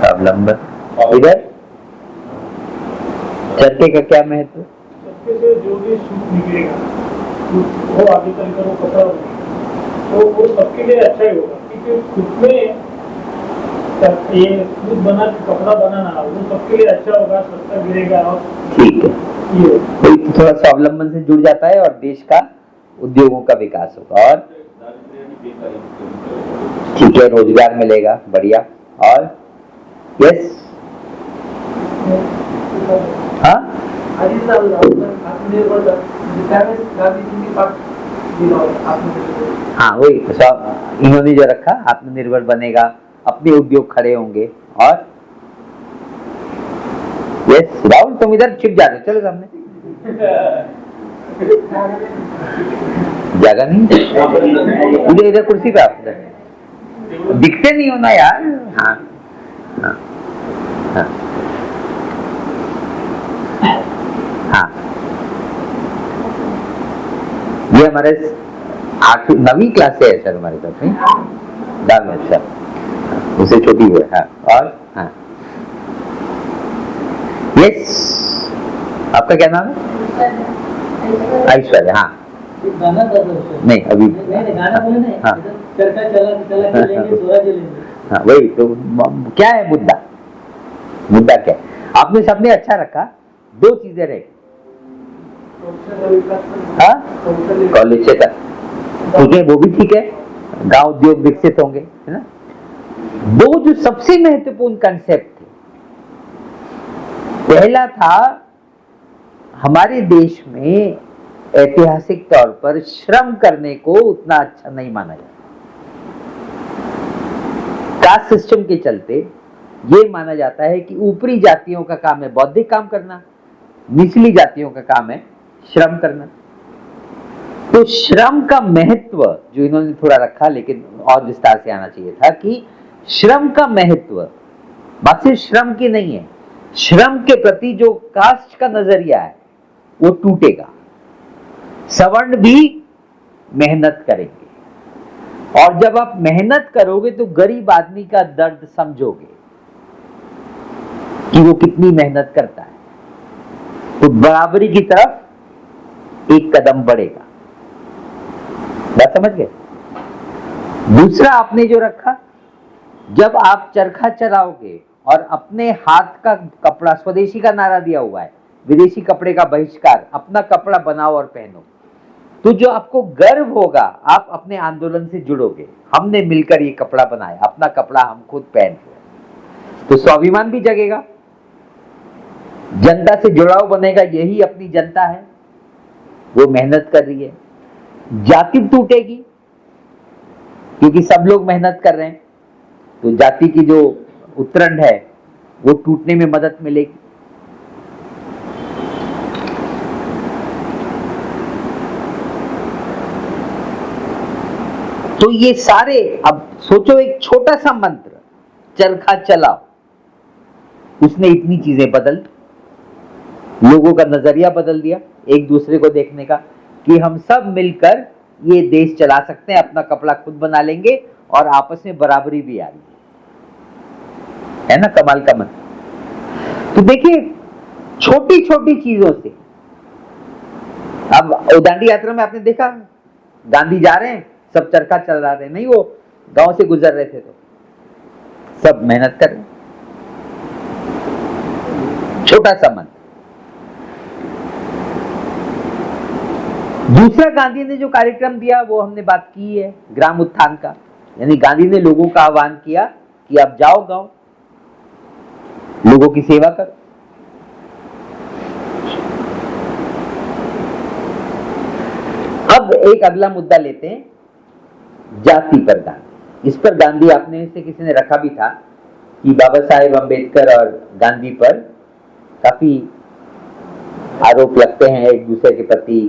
अवलंबन। इधर चरखे का क्या महत्व? चरखे से जो भी सूत निकलेगा वो आगे चलकर वो कपड़ा बनेगा, तो वो सबके लिए अच्छा ही होगा, क्योंकि खुद में ये सूत बना कपड़ा बनाना वो सबके लिए अच्छा होगा, सस्ता गिरेगा। और ठीक है, कोई थोड़ा सा अवलंबन से जुड़ जाता है और देश का उद्योगों का विकास होगा, और ठीक है, रोजगार मिलेगा, बढ़िया। और यस, हाँ, हाँ, वही सब इन्होंने जो रखा, आत्मनिर्भर बनेगा, अपने उद्योग खड़े होंगे। और यस, राहुल तुम इधर छिप जा रहे हो, चलो सामने। जगह नहीं, इधर इधर कुर्सी पे आप इधर दिखते नहीं हो ना यार। हाँ हाँ हाँ हाँ, ये हमारे 8वीं 9वीं क्लास से है सर हमारे साथ में, दाल में। अच्छा, उससे छोटी हुई है। हाँ, और हाँ, यस, आपका क्या नाम है? ऐश्वर्या। हाँ, गाना था सर? नहीं, अभी नहीं, गाना बोले नहीं। हाँ, चरखा चला के लेंगे, सोरा चलेंगे। हाँ, वही तो। क्या है मुद्दा? मुद्दा क्या है? आपने सबने अच्छा रखा, 2 चीजें रहे। हाँ, कॉलेज से तक ठीक है, वो भी ठीक है, गांव उद्योग विकसित होंगे, है ना। 2 जो सबसे महत्वपूर्ण कंसेप्ट थे, पहला था, हमारे देश में ऐतिहासिक तौर पर श्रम करने को उतना अच्छा नहीं माना जाता। कास्ट सिस्टम के चलते ये माना जाता है कि ऊपरी जातियों का काम है बौद्धिक काम करना, निचली जातियों का काम है श्रम करना। तो श्रम का महत्व जो इन्होंने थोड़ा रखा, लेकिन और विस्तार से आना चाहिए था कि श्रम का महत्व बात सिर्फ श्रम की नहीं है, श्रम के प्रति जो कास्ट का नजरिया है वो टूटेगा। सवर्ण भी मेहनत करेंगे, और जब आप मेहनत करोगे तो गरीब आदमी का दर्द समझोगे कि वो कितनी मेहनत करता है, तो बराबरी की तरफ एक कदम बढ़ेगा। बात समझ गए? दूसरा आपने जो रखा, जब आप चरखा चलाओगे और अपने हाथ का कपड़ा, स्वदेशी का नारा दिया हुआ है, विदेशी कपड़े का बहिष्कार, अपना कपड़ा बनाओ और पहनो, तो जो आपको गर्व होगा, आप अपने आंदोलन से जुड़ोगे। हमने मिलकर ये कपड़ा बनाया, अपना कपड़ा हम खुद पहन रहे, तो स्वाभिमान भी जगेगा, जनता से जुड़ाव बनेगा, यही अपनी जनता है, वो मेहनत कर रही है। जाति टूटेगी क्योंकि सब लोग मेहनत कर रहे हैं, तो जाति की जो उत्तरण है वो टूटने में मदद मिलेगी। तो ये सारे, अब सोचो एक छोटा सा मंत्र, चरखा चलाओ, उसने इतनी चीजें बदल दी, लोगों का नजरिया बदल दिया एक दूसरे को देखने का, कि हम सब मिलकर ये देश चला सकते हैं, अपना कपड़ा खुद बना लेंगे और आपस में बराबरी भी आ रही है ना? कमाल का मंत्र। तो देखिए छोटी छोटी चीजों से, अब दांडी यात्रा में आपने देखा गांधी जा रहे हैं, सब चरखा चल रहा है, नहीं वो गांव से गुजर रहे थे, तो सब मेहनत कर रहे, छोटा सा मंत्र। दूसरा गांधी ने जो कार्यक्रम दिया वो हमने बात की है, ग्राम उत्थान का, यानी गांधी ने लोगों का आह्वान किया कि आप जाओ गांव, लोगों की सेवा करो। अब एक अगला मुद्दा लेते हैं, जाति पर गांधी। इस पर गांधी, आपने से किसी ने रखा भी था कि बाबा साहेब अम्बेडकर और गांधी पर काफी आरोप लगते हैं, एक दूसरे के प्रति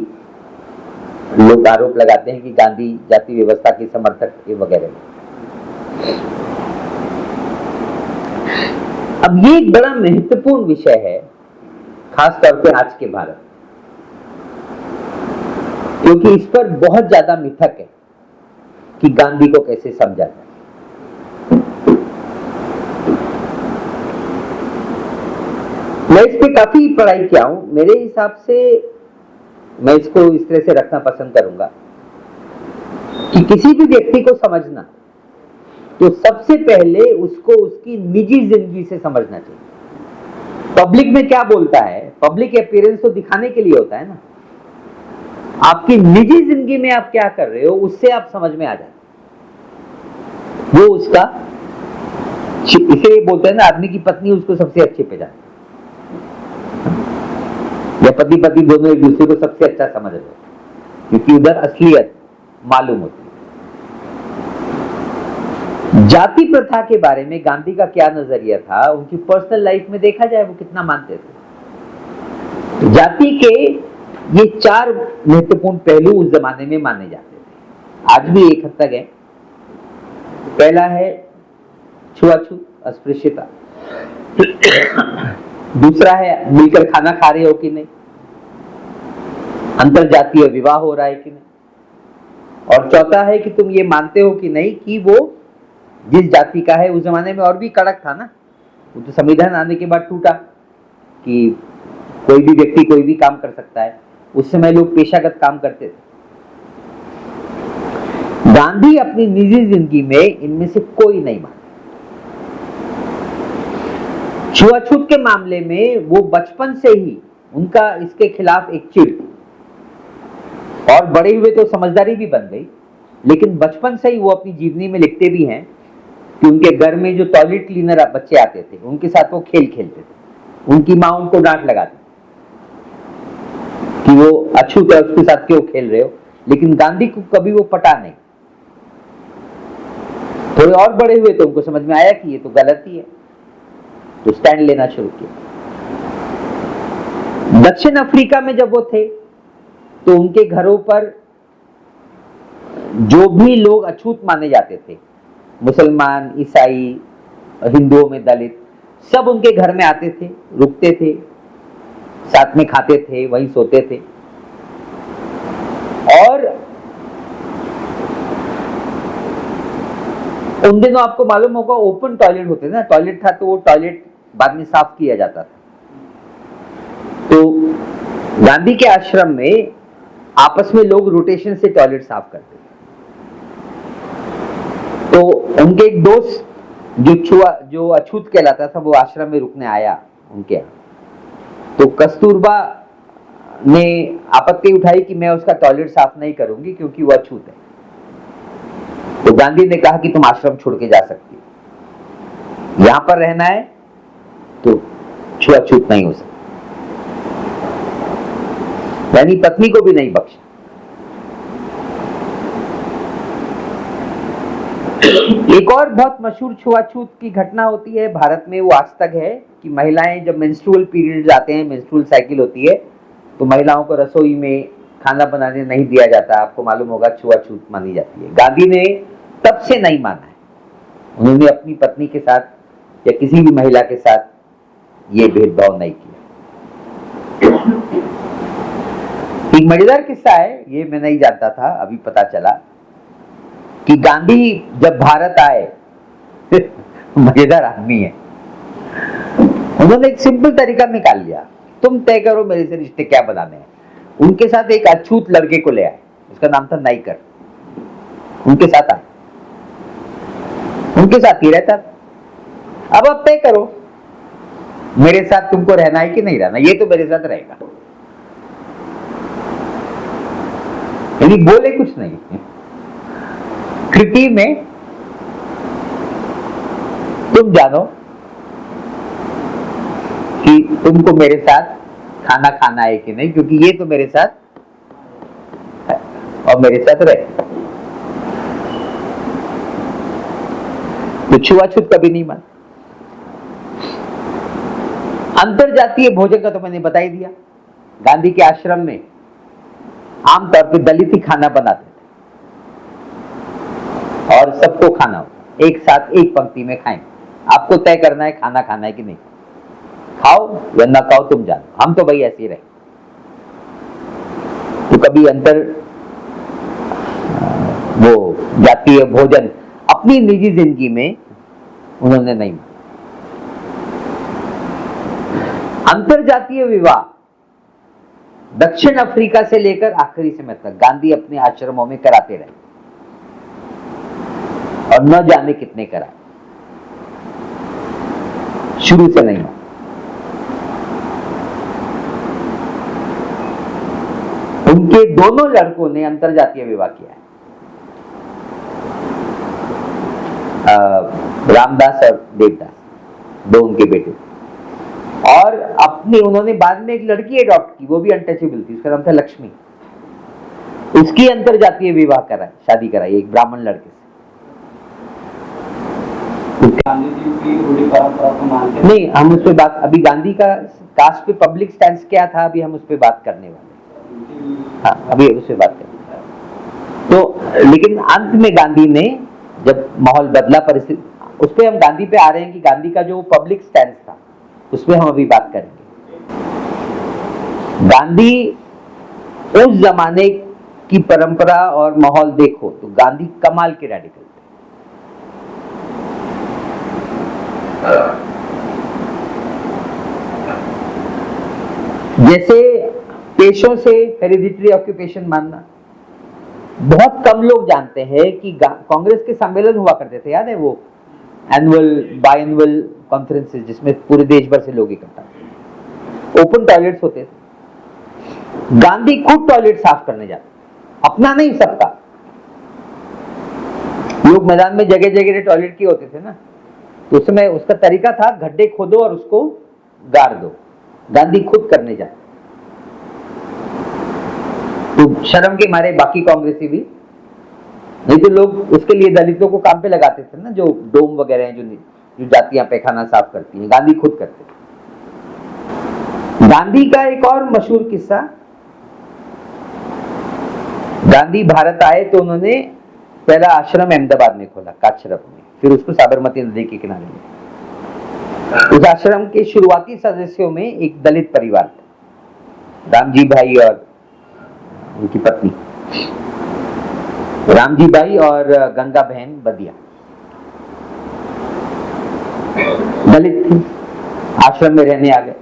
लोग आरोप लगाते हैं कि गांधी जाति व्यवस्था के समर्थक वगैरह। अब ये एक बड़ा महत्वपूर्ण विषय है, खास तौर पे आज के भारत, क्योंकि इस पर बहुत ज्यादा मिथक है कि गांधी को कैसे समझा जाए। मैं इस पे काफी पढ़ाई किया हूं, मेरे हिसाब से मैं इसको इस तरह से रखना पसंद करूंगा कि किसी भी व्यक्ति को समझना तो सबसे पहले उसको उसकी निजी जिंदगी से समझना चाहिए। पब्लिक में क्या बोलता है, पब्लिक अपीयरेंस तो दिखाने के लिए होता है ना, आपकी निजी जिंदगी में आप क्या कर रहे हो उससे आप समझ में आ जाए, वो उसका, इसे बोलते हैं ना, आदमी की पत्नी उसको सबसे अच्छे पे जाती, या पति पत्नी दोनों एक दूसरे को सबसे अच्छा समझ रहे, क्योंकि उधर असलियत मालूम होती है। जाति प्रथा के बारे में गांधी का क्या नजरिया था, उनकी पर्सनल लाइफ में देखा जाए वो कितना मानते थे। जाति के ये 4 महत्वपूर्ण पहलू उस जमाने में माने जाते थे, आज भी एक हद तक है। पहला है छुआछूत, अस्पृश्यता। दूसरा है मिलकर खाना खा रहे हो कि नहीं, अंतर जातीय विवाह हो रहा है कि नहीं, और चौथा है कि तुम ये मानते हो कि नहीं कि वो जिस जाति का है, उस जमाने में और भी कड़क था ना, वो तो संविधान आने के बाद टूटा कि कोई भी व्यक्ति कोई भी काम कर सकता है, उस समय लोग पेशागत काम करते थे। गांधी अपनी निजी जिंदगी में इनमें से कोई नहीं मानते। छुआछूत के मामले में वो बचपन से ही उनका इसके खिलाफ एक चिढ़, और बड़े हुए तो समझदारी भी बन गई, लेकिन बचपन से ही वो अपनी जीवनी में लिखते भी हैं कि उनके घर में जो टॉयलेट क्लीनर बच्चे आते थे उनके साथ वो खेल खेलते थे, उनकी माँ उनको डांट लगाती कि वो अछूत है, उसके साथ क्यों खेल रहे हो। लेकिन गांधी को कभी वो पटा नहीं। थोड़े और बड़े हुए तो उनको समझ में आया कि ये तो गलती है, तो स्टैंड लेना शुरू किया। दक्षिण अफ्रीका में जब वो थे तो उनके घरों पर जो भी लोग अछूत माने जाते थे, मुसलमान, ईसाई, हिंदुओं में दलित, सब उनके घर में आते थे, रुकते थे, साथ में खाते थे, वहीं सोते थे। और उन दिनों आपको मालूम होगा ओपन टॉयलेट होते थे ना, टॉयलेट था तो वो टॉयलेट बाद में साफ किया जाता था। तो गांधी के आश्रम में आपस में लोग रोटेशन से टॉयलेट साफ करते थे। तो उनके एक दोस्त जो अछूत कहलाता था, वो आश्रम में रुकने आया उनके यहाँ। तो कस्तूरबा ने आपत्ति उठाई कि मैं उसका टॉयलेट साफ नहीं करूंगी क्योंकि वो अछूत है। तो गांधी ने कहा कि तुम आश्रम छोड़ के जा सकती हो, यहां पर रहना है तो छुआछूत नहीं हो सकती। यानी पत्नी को भी नहीं बख्शा। एक और बहुत मशहूर छुआछूत की घटना होती है भारत में, वो आज तक है कि महिलाएं जब मेंस्ट्रुअल पीरियड्स आते हैं, मेंस्ट्रुअल साइकिल होती है, तो महिलाओं को रसोई में खाना बनाने नहीं दिया जाता। आपको मालूम होगा छुआछूत मानी जाती है। गांधी ने तब से नहीं माना है। उन्होंने अपनी पत्नी के साथ या किसी भी महिला के साथ ये भेदभाव नहीं किया। एक मजेदार किस्सा है, ये मैं नहीं जानता था, अभी पता चला कि गांधी जब भारत आए मजेदार आदमी है, उन्होंने एक सिंपल तरीका निकाल लिया, तुम तय करो मेरे से रिश्ते क्या बनाने हैं। उनके साथ एक अछूत लड़के को ले आए, उसका नाम था नाइकर। उनके साथ आए, उनके साथ ही रहता। अब आप तय करो मेरे साथ तुमको रहना है कि नहीं रहना, ये तो मेरे साथ रहेगा। यानी बोले कुछ नहीं। कृति में तुम जानो कि तुमको मेरे साथ खाना खाना है कि नहीं, क्योंकि ये तो मेरे साथ है और मेरे साथ रहे। तो छुआछूत कभी नहीं मान। अंतरजातीय भोजन का तो मैंने बता ही दिया। गांधी के आश्रम में आमतौर पर दलित ही खाना बनाते थे और सबको खाना होता, एक साथ एक पंक्ति में खाएं। आपको तय करना है खाना खाना है कि नहीं, खाओ या ना खाओ तुम जानो, हम तो भाई ऐसे ही रहे। तो कभी अंतर वो जातीय भोजन अपनी निजी जिंदगी में उन्होंने नहीं माना। अंतरजातीय विवाह दक्षिण अफ्रीका से लेकर आखिरी समय तक गांधी अपने आश्रमों में कराते रहे और न जाने कितने कराए, शुरू से नहीं माना। उनके दोनों लड़कों ने अंतरजातीय विवाह किया है, रामदास और देवदास, दो उनके बेटे। और अपनी उन्होंने बाद में एक लड़की अडॉप्ट की, वो भी अनटचेबल थी, उसका नाम था लक्ष्मी। उसकी अंतरजातीय विवाह कराई, शादी कराई एक ब्राह्मण लड़के से। गांधी जी की रूढ़ी परंपरा को मानते हैं? नहीं, हम उस पर बात, अभी गांधी का कास्ट पे पब्लिक स्टैंड क्या था, अभी हम उस पर बात करने वाले। हाँ, अभी उस पर बात करेंगे। तो लेकिन अंत में गांधी ने जब माहौल बदला, परिस्थिति, उस पर हम गांधी पे आ रहे हैं कि गांधी का जो पब्लिक स्टैंड था उस पर हम अभी बात करेंगे। गांधी उस जमाने की परंपरा और माहौल देखो तो गांधी कमाल के रेडिकल थे। जैसे पेशों से हेरिडिटरी ऑक्यूपेशन मानना, बहुत कम लोग जानते हैं कि कांग्रेस के सम्मेलन हुआ करते थे, याद है वो एनुअल बायएनुअल कॉन्फ्रेंसेस जिसमें पूरे देश भर से लोग इकट्ठा, ओपन टॉयलेट्स होते थे। गांधी खुद टॉयलेट साफ करने जाते, अपना नहीं सबका। लोग मैदान में जगह जगह टॉयलेट किए होते थे ना, तो उसमें उसका तरीका था गड्ढे खोदो और उसको गाड़ दो। गांधी खुद करने जाते, तो शर्म के मारे बाकी कांग्रेसी भी, नहीं तो लोग उसके लिए दलितों को काम पे लगाते थे ना, जो डोम वगैरह हैं, जो जातियां पैखाना साफ करती हैं, गांधी खुद करते थे। गांधी का एक और मशहूर किस्सा, गांधी भारत आए तो उन्होंने पहला आश्रम अहमदाबाद में खोला, काचरप में, फिर उसको साबरमती नदी के किनारे में। उस आश्रम के शुरुआती सदस्यों में एक दलित परिवार था, रामजी भाई और उनकी पत्नी, रामजी भाई और गंगा बहन बदिया, दलित थी, आश्रम में रहने आ गए।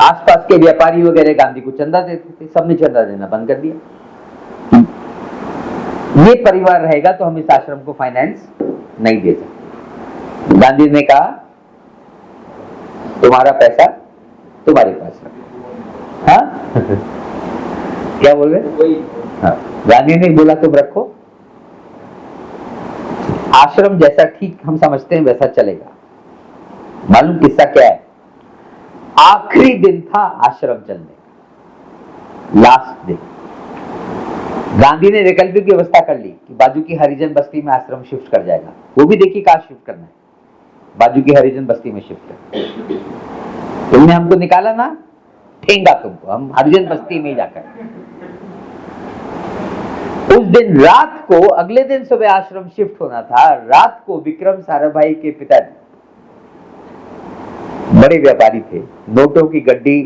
आसपास के व्यापारी वगैरह गांधी को चंदा देते थे, सबने चंदा देना बंद कर दिया। ये परिवार रहेगा तो हम इस आश्रम को फाइनेंस नहीं दे सकते। गांधी ने कहा तुम्हारा पैसा तुम्हारे पास रखो। हाँ क्या बोल रहे? हाँ, गांधी ने बोला तुम रखो, आश्रम जैसा ठीक हम समझते हैं वैसा चलेगा। मालूम किस्सा क्या है? आखिरी दिन था आश्रम चलने का, लास्ट डे। गांधी ने वैकल्पिक व्यवस्था कर ली कि बाजू की हरिजन बस्ती में आश्रम शिफ्ट कर जाएगा। वो भी देखिए कहाँ शिफ्ट करना है, बाजू की हरिजन बस्ती में शिफ्ट कर। तुमने हमको निकाला ना, ठेंगा तुमको, हम हरिजन बस्ती में जाकर। उस दिन रात को, अगले दिन सुबह आश्रम शिफ्ट होना था, रात को विक्रम साराभाई के पिताजी, बड़े व्यापारी थे, नोटों की गड्डी,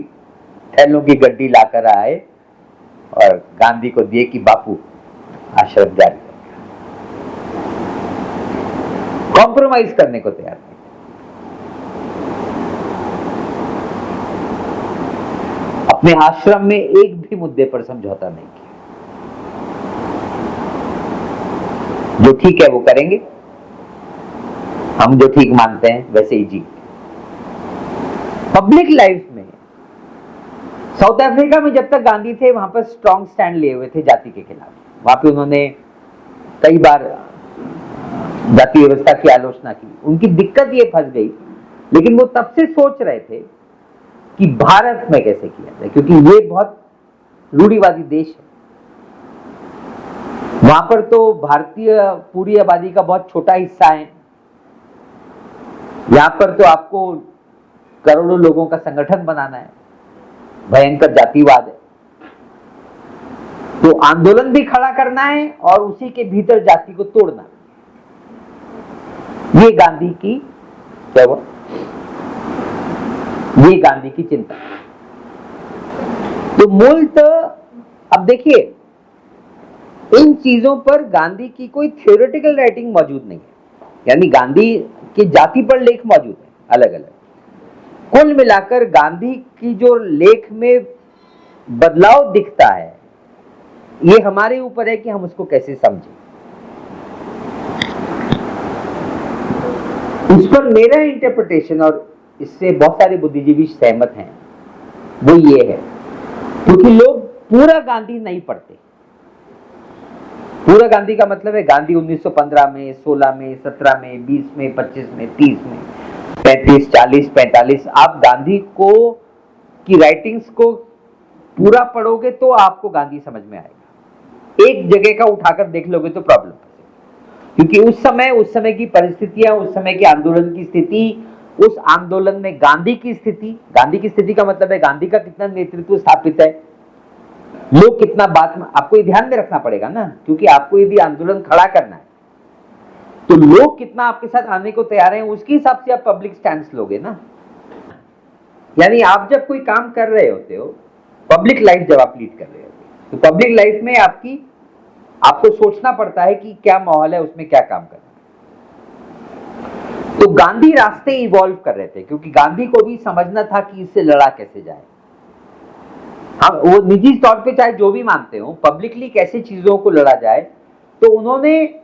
थैलों की गड्डी लाकर आए और गांधी को दिए कि बापू आश्रम जारी है। कॉम्प्रोमाइज करने को तैयार नहीं। अपने आश्रम में एक भी मुद्दे पर समझौता नहीं किया। जो ठीक है वो करेंगे, हम जो ठीक मानते हैं वैसे ही जी। पब्लिक लाइफ में साउथ अफ्रीका में जब तक गांधी थे वहां पर स्ट्रॉन्ग स्टैंड लिए हुए थे जाति के खिलाफ। वहां पे उन्होंने कई बार जाति व्यवस्था की आलोचना की। उनकी दिक्कत ये फंस गई, लेकिन वो तब से सोच रहे थे कि भारत में कैसे किया जाए, क्योंकि ये बहुत रूढ़िवादी देश है। वहां पर तो भारतीय पूरी आबादी का बहुत छोटा हिस्सा है। यहां पर तो आपको करोड़ों लोगों का संगठन बनाना है, भयंकर जातिवाद है, तो आंदोलन भी खड़ा करना है और उसी के भीतर जाति को तोड़ना। ये गांधी की क्या हुआ? ये गांधी की चिंता। तो मूलतः अब देखिए, इन चीजों पर गांधी की कोई थ्योरेटिकल राइटिंग मौजूद नहीं है, यानी गांधी की जाति पर लेख मौजूद है अलग अलग। कुल मिलाकर गांधी की जो लेख में बदलाव दिखता है, ये हमारे ऊपर है कि हम उसको कैसे समझें। उस पर मेरा इंटरप्रिटेशन, और इससे बहुत सारे बुद्धिजीवी सहमत हैं, वो ये है क्योंकि लोग पूरा गांधी नहीं पढ़ते। पूरा गांधी का मतलब है गांधी 1915 में, 16 में, 17 में, 20 में, 25 में, 30 में, 35, 40, 45। आप गांधी को की राइटिंग्स को पूरा पढ़ोगे तो आपको गांधी समझ में आएगा। एक जगह का उठाकर देख लोगे तो प्रॉब्लम, क्योंकि उस समय की परिस्थितियां, उस समय के आंदोलन की स्थिति, उस आंदोलन में गांधी की स्थिति का मतलब है गांधी का कितना नेतृत्व स्थापित है, लोग कितना बात में, आपको ये ध्यान में रखना पड़ेगा ना, क्योंकि आपको यदि आंदोलन खड़ा करना है तो लोग कितना आपके साथ आने को तैयार हैं, उसके हिसाब से आप पब्लिक स्टैंड लोगे ना। यानी आप जब कोई काम कर रहे होते हो, पब्लिक लाइफ जब आप लीड कर रहे होते हो, तो पब्लिक लाइफ में आपको सोचना पड़ता है कि क्या माहौल है, उसमें क्या काम करना है। तो गांधी रास्ते इवॉल्व कर रहे थे, क्योंकि गांधी को भी समझना था कि इससे लड़ा कैसे जाए। हम वो निजी तौर पे चाहे जो भी मानते हो, पब्लिकली कैसे चीजों को लड़ा जाए, तो उन्होंने,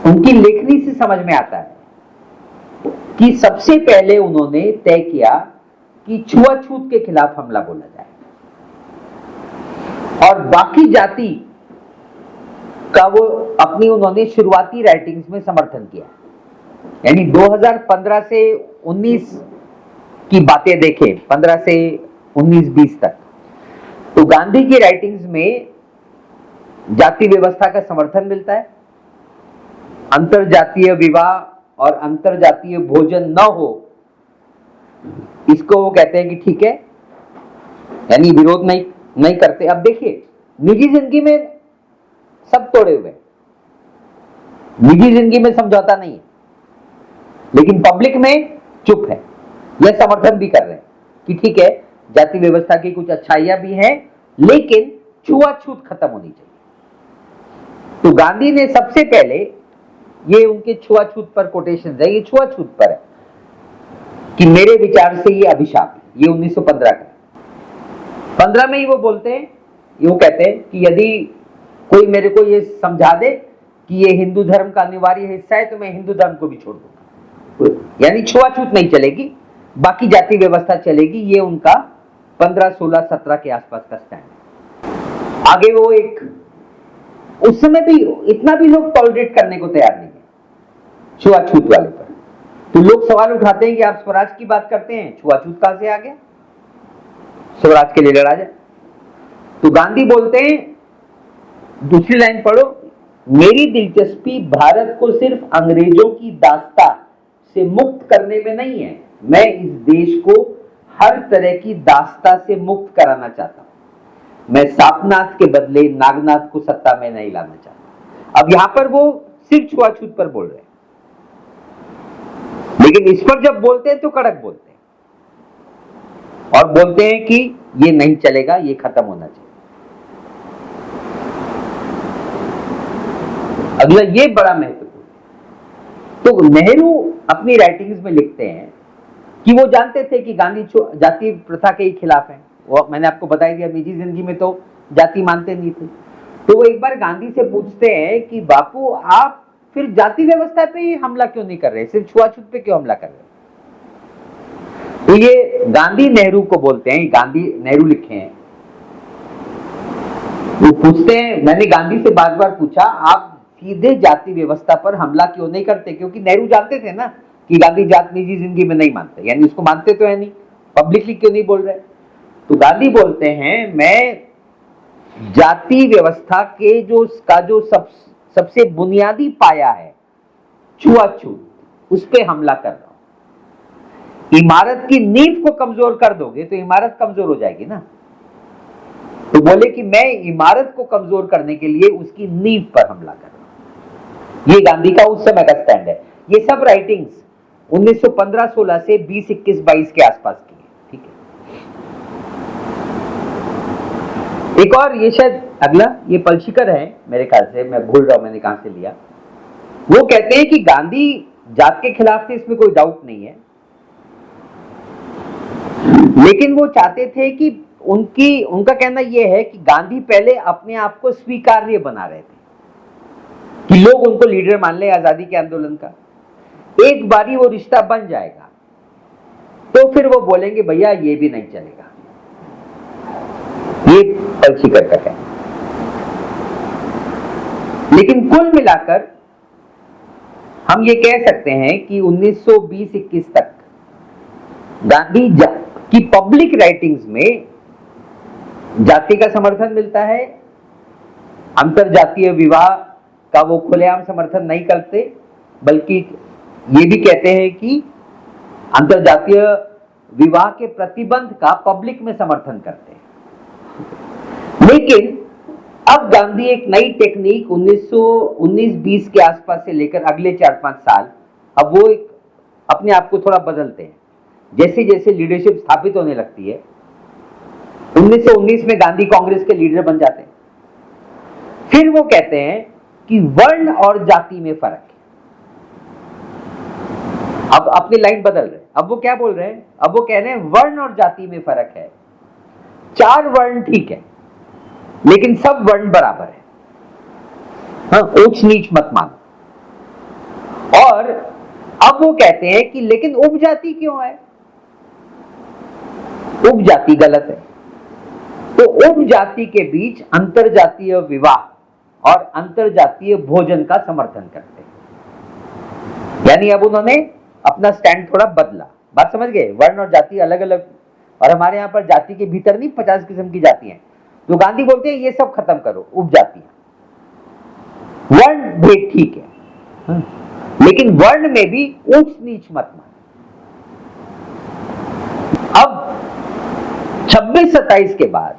उनकी लेखनी से समझ में आता है कि सबसे पहले उन्होंने तय किया कि छुआछूत के खिलाफ हमला बोला जाए, और बाकी जाति का वो अपनी उन्होंने शुरुआती राइटिंग्स में समर्थन किया। यानी 2015 से 19 की बातें देखें 15 से 19-20 तक, तो गांधी की राइटिंग्स में जाति व्यवस्था का समर्थन मिलता है, अंतरजातीय विवाह और अंतरजातीय भोजन न हो इसको वो कहते हैं कि ठीक है, यानी विरोध नहीं करते। अब देखिए, निजी जिंदगी में सब तोड़े हुए, निजी जिंदगी में समझौता नहीं है, लेकिन पब्लिक में चुप है, यह समर्थन भी कर रहे हैं कि ठीक है, जाति व्यवस्था की कुछ अच्छाइयां भी हैं, लेकिन छुआछूत खत्म होनी चाहिए। तो गांधी ने सबसे पहले, ये उनके छुआछूत पर कोटेशन है, ये छुआछूत पर है कि मेरे विचार से ये अभिशाप है, ये 1915 का 15 में ही वो बोलते हैं, वो कहते हैं कि यदि कोई मेरे को ये समझा दे कि ये हिंदू धर्म का अनिवार्य हिस्सा है तो मैं हिंदू धर्म को भी छोड़ दूंगा, यानी छुआछूत नहीं चलेगी, बाकी जाति व्यवस्था चलेगी। ये उनका 15, 16, 17 के आसपास का स्टैंड है। आगे वो एक, उस समय भी इतना भी लोग टॉलरेट करने को तैयार नहीं है छुआछूत वाले पर। तो लोग सवाल उठाते हैं कि आप स्वराज की बात करते हैं, छुआछूत कहां से आ गया, स्वराज के लिए लड़ा जाए। तो गांधी बोलते हैं, दूसरी लाइन पढ़ो, मेरी दिलचस्पी भारत को सिर्फ अंग्रेजों की दास्ता से मुक्त करने में नहीं है, मैं इस देश को हर तरह की दास्ता से मुक्त कराना चाहता हूं। मैं सापनाथ के बदले नागनाथ को सत्ता में नहीं लाना चाहता। अब यहां पर वो सिर्फ छुआछूत पर बोल रहे हैं, लेकिन इस पर जब बोलते हैं तो कड़क बोलते हैं और बोलते हैं कि ये नहीं चलेगा, ये खत्म होना चाहिए। अगला, ये बड़ा महत्वपूर्ण, तो नेहरू अपनी राइटिंग्स में लिखते हैं कि वो जानते थे कि गांधी जाति प्रथा के ही खिलाफ है। वो मैंने आपको बता दिया, निजी जिंदगी में तो जाति मानते नहीं थे। तो वो एक बार गांधी से पूछते हैं कि बापू, आप फिर जाति व्यवस्था पे ही हमला क्यों नहीं कर रहे, सिर्फ छुआछूत पे क्यों हमला कर रहे? तो ये गांधी नेहरू को बोलते हैं, गांधी नेहरू लिखे हैं, वो पूछते हैं, मैंने गांधी से बार बार पूछा, आप सीधे जाति व्यवस्था पर हमला क्यों नहीं करते? क्योंकि नेहरू जानते थे ना कि गांधी जात निजी जिंदगी में नहीं मानते, यानी उसको मानते तो है नहीं, पब्लिकली क्यों नहीं बोल रहे? तो गांधी बोलते हैं, मैं जाति व्यवस्था के जो सबसे बुनियादी पाया है छुआछूत, उस पे हमला कर रहा हूं। इमारत की नींव को कमजोर कर दोगे तो इमारत कमजोर हो जाएगी ना। तो बोले कि मैं इमारत को कमजोर करने के लिए उसकी नींव पर हमला कर रहा हूं। ये गांधी का उस समय का स्टैंड है। ये सब राइटिंग्स 1915-16 से 20-21-22 के आसपास की है, ठीक है। एक और, ये शायद अगला, ये पलशिकर है मेरे ख्याल से, मैं भूल रहा हूं मैंने कहां से लिया। वो कहते हैं कि गांधी जात के खिलाफ थे, इसमें कोई डाउट नहीं है, लेकिन वो चाहते थे कि उनका कहना यह है कि गांधी पहले अपने आप को स्वीकार्य बना रहे थे कि लोग उनको लीडर मान ले आजादी के आंदोलन का। एक बारी वो रिश्ता बन जाएगा तो फिर वो बोलेंगे भैया ये भी नहीं चलेगा। ये पलशिकर का कहना। लेकिन कुल मिलाकर हम ये कह सकते हैं कि 1920-21 तक गांधी की पब्लिक राइटिंग्स में जाति का समर्थन मिलता है, अंतरजातीय विवाह का वो खुलेआम समर्थन नहीं करते, बल्कि ये भी कहते हैं कि अंतरजातीय विवाह के प्रतिबंध का पब्लिक में समर्थन करते हैं। लेकिन अब गांधी एक नई टेक्निक 1919-20 के आसपास से लेकर अगले 4-5 साल, अब वो एक अपने आप को थोड़ा बदलते हैं। जैसे जैसे लीडरशिप स्थापित होने लगती है, 1919 में गांधी कांग्रेस के लीडर बन जाते हैं। फिर वो कहते हैं कि वर्ण और जाति में फर्क है। अब अपनी लाइन बदल रहे हैं। अब वो क्या बोल रहे हैं? अब वो कह रहे हैं वर्ण और जाति में फर्क है। 4 वर्ण ठीक है, लेकिन सब वर्ण बराबर है, हाँ, ऊंच नीच मत मानो। और अब वो कहते हैं कि लेकिन उपजाति क्यों है? उपजाति गलत है। तो उपजाति के बीच अंतरजातीय विवाह और अंतरजातीय भोजन का समर्थन करते हैं। यानी अब उन्होंने अपना स्टैंड थोड़ा बदला। बात समझ गए? वर्ण और जाति अलग अलग, और हमारे यहाँ पर जाति के भीतर नहीं 50 किस्म की जाति हैं। तो गांधी बोलते हैं ये सब खत्म करो, उपजातियां। वर्ण भेद ठीक है, लेकिन वर्ण में भी ऊंच नीच मत मानो। अब 26-27 के बाद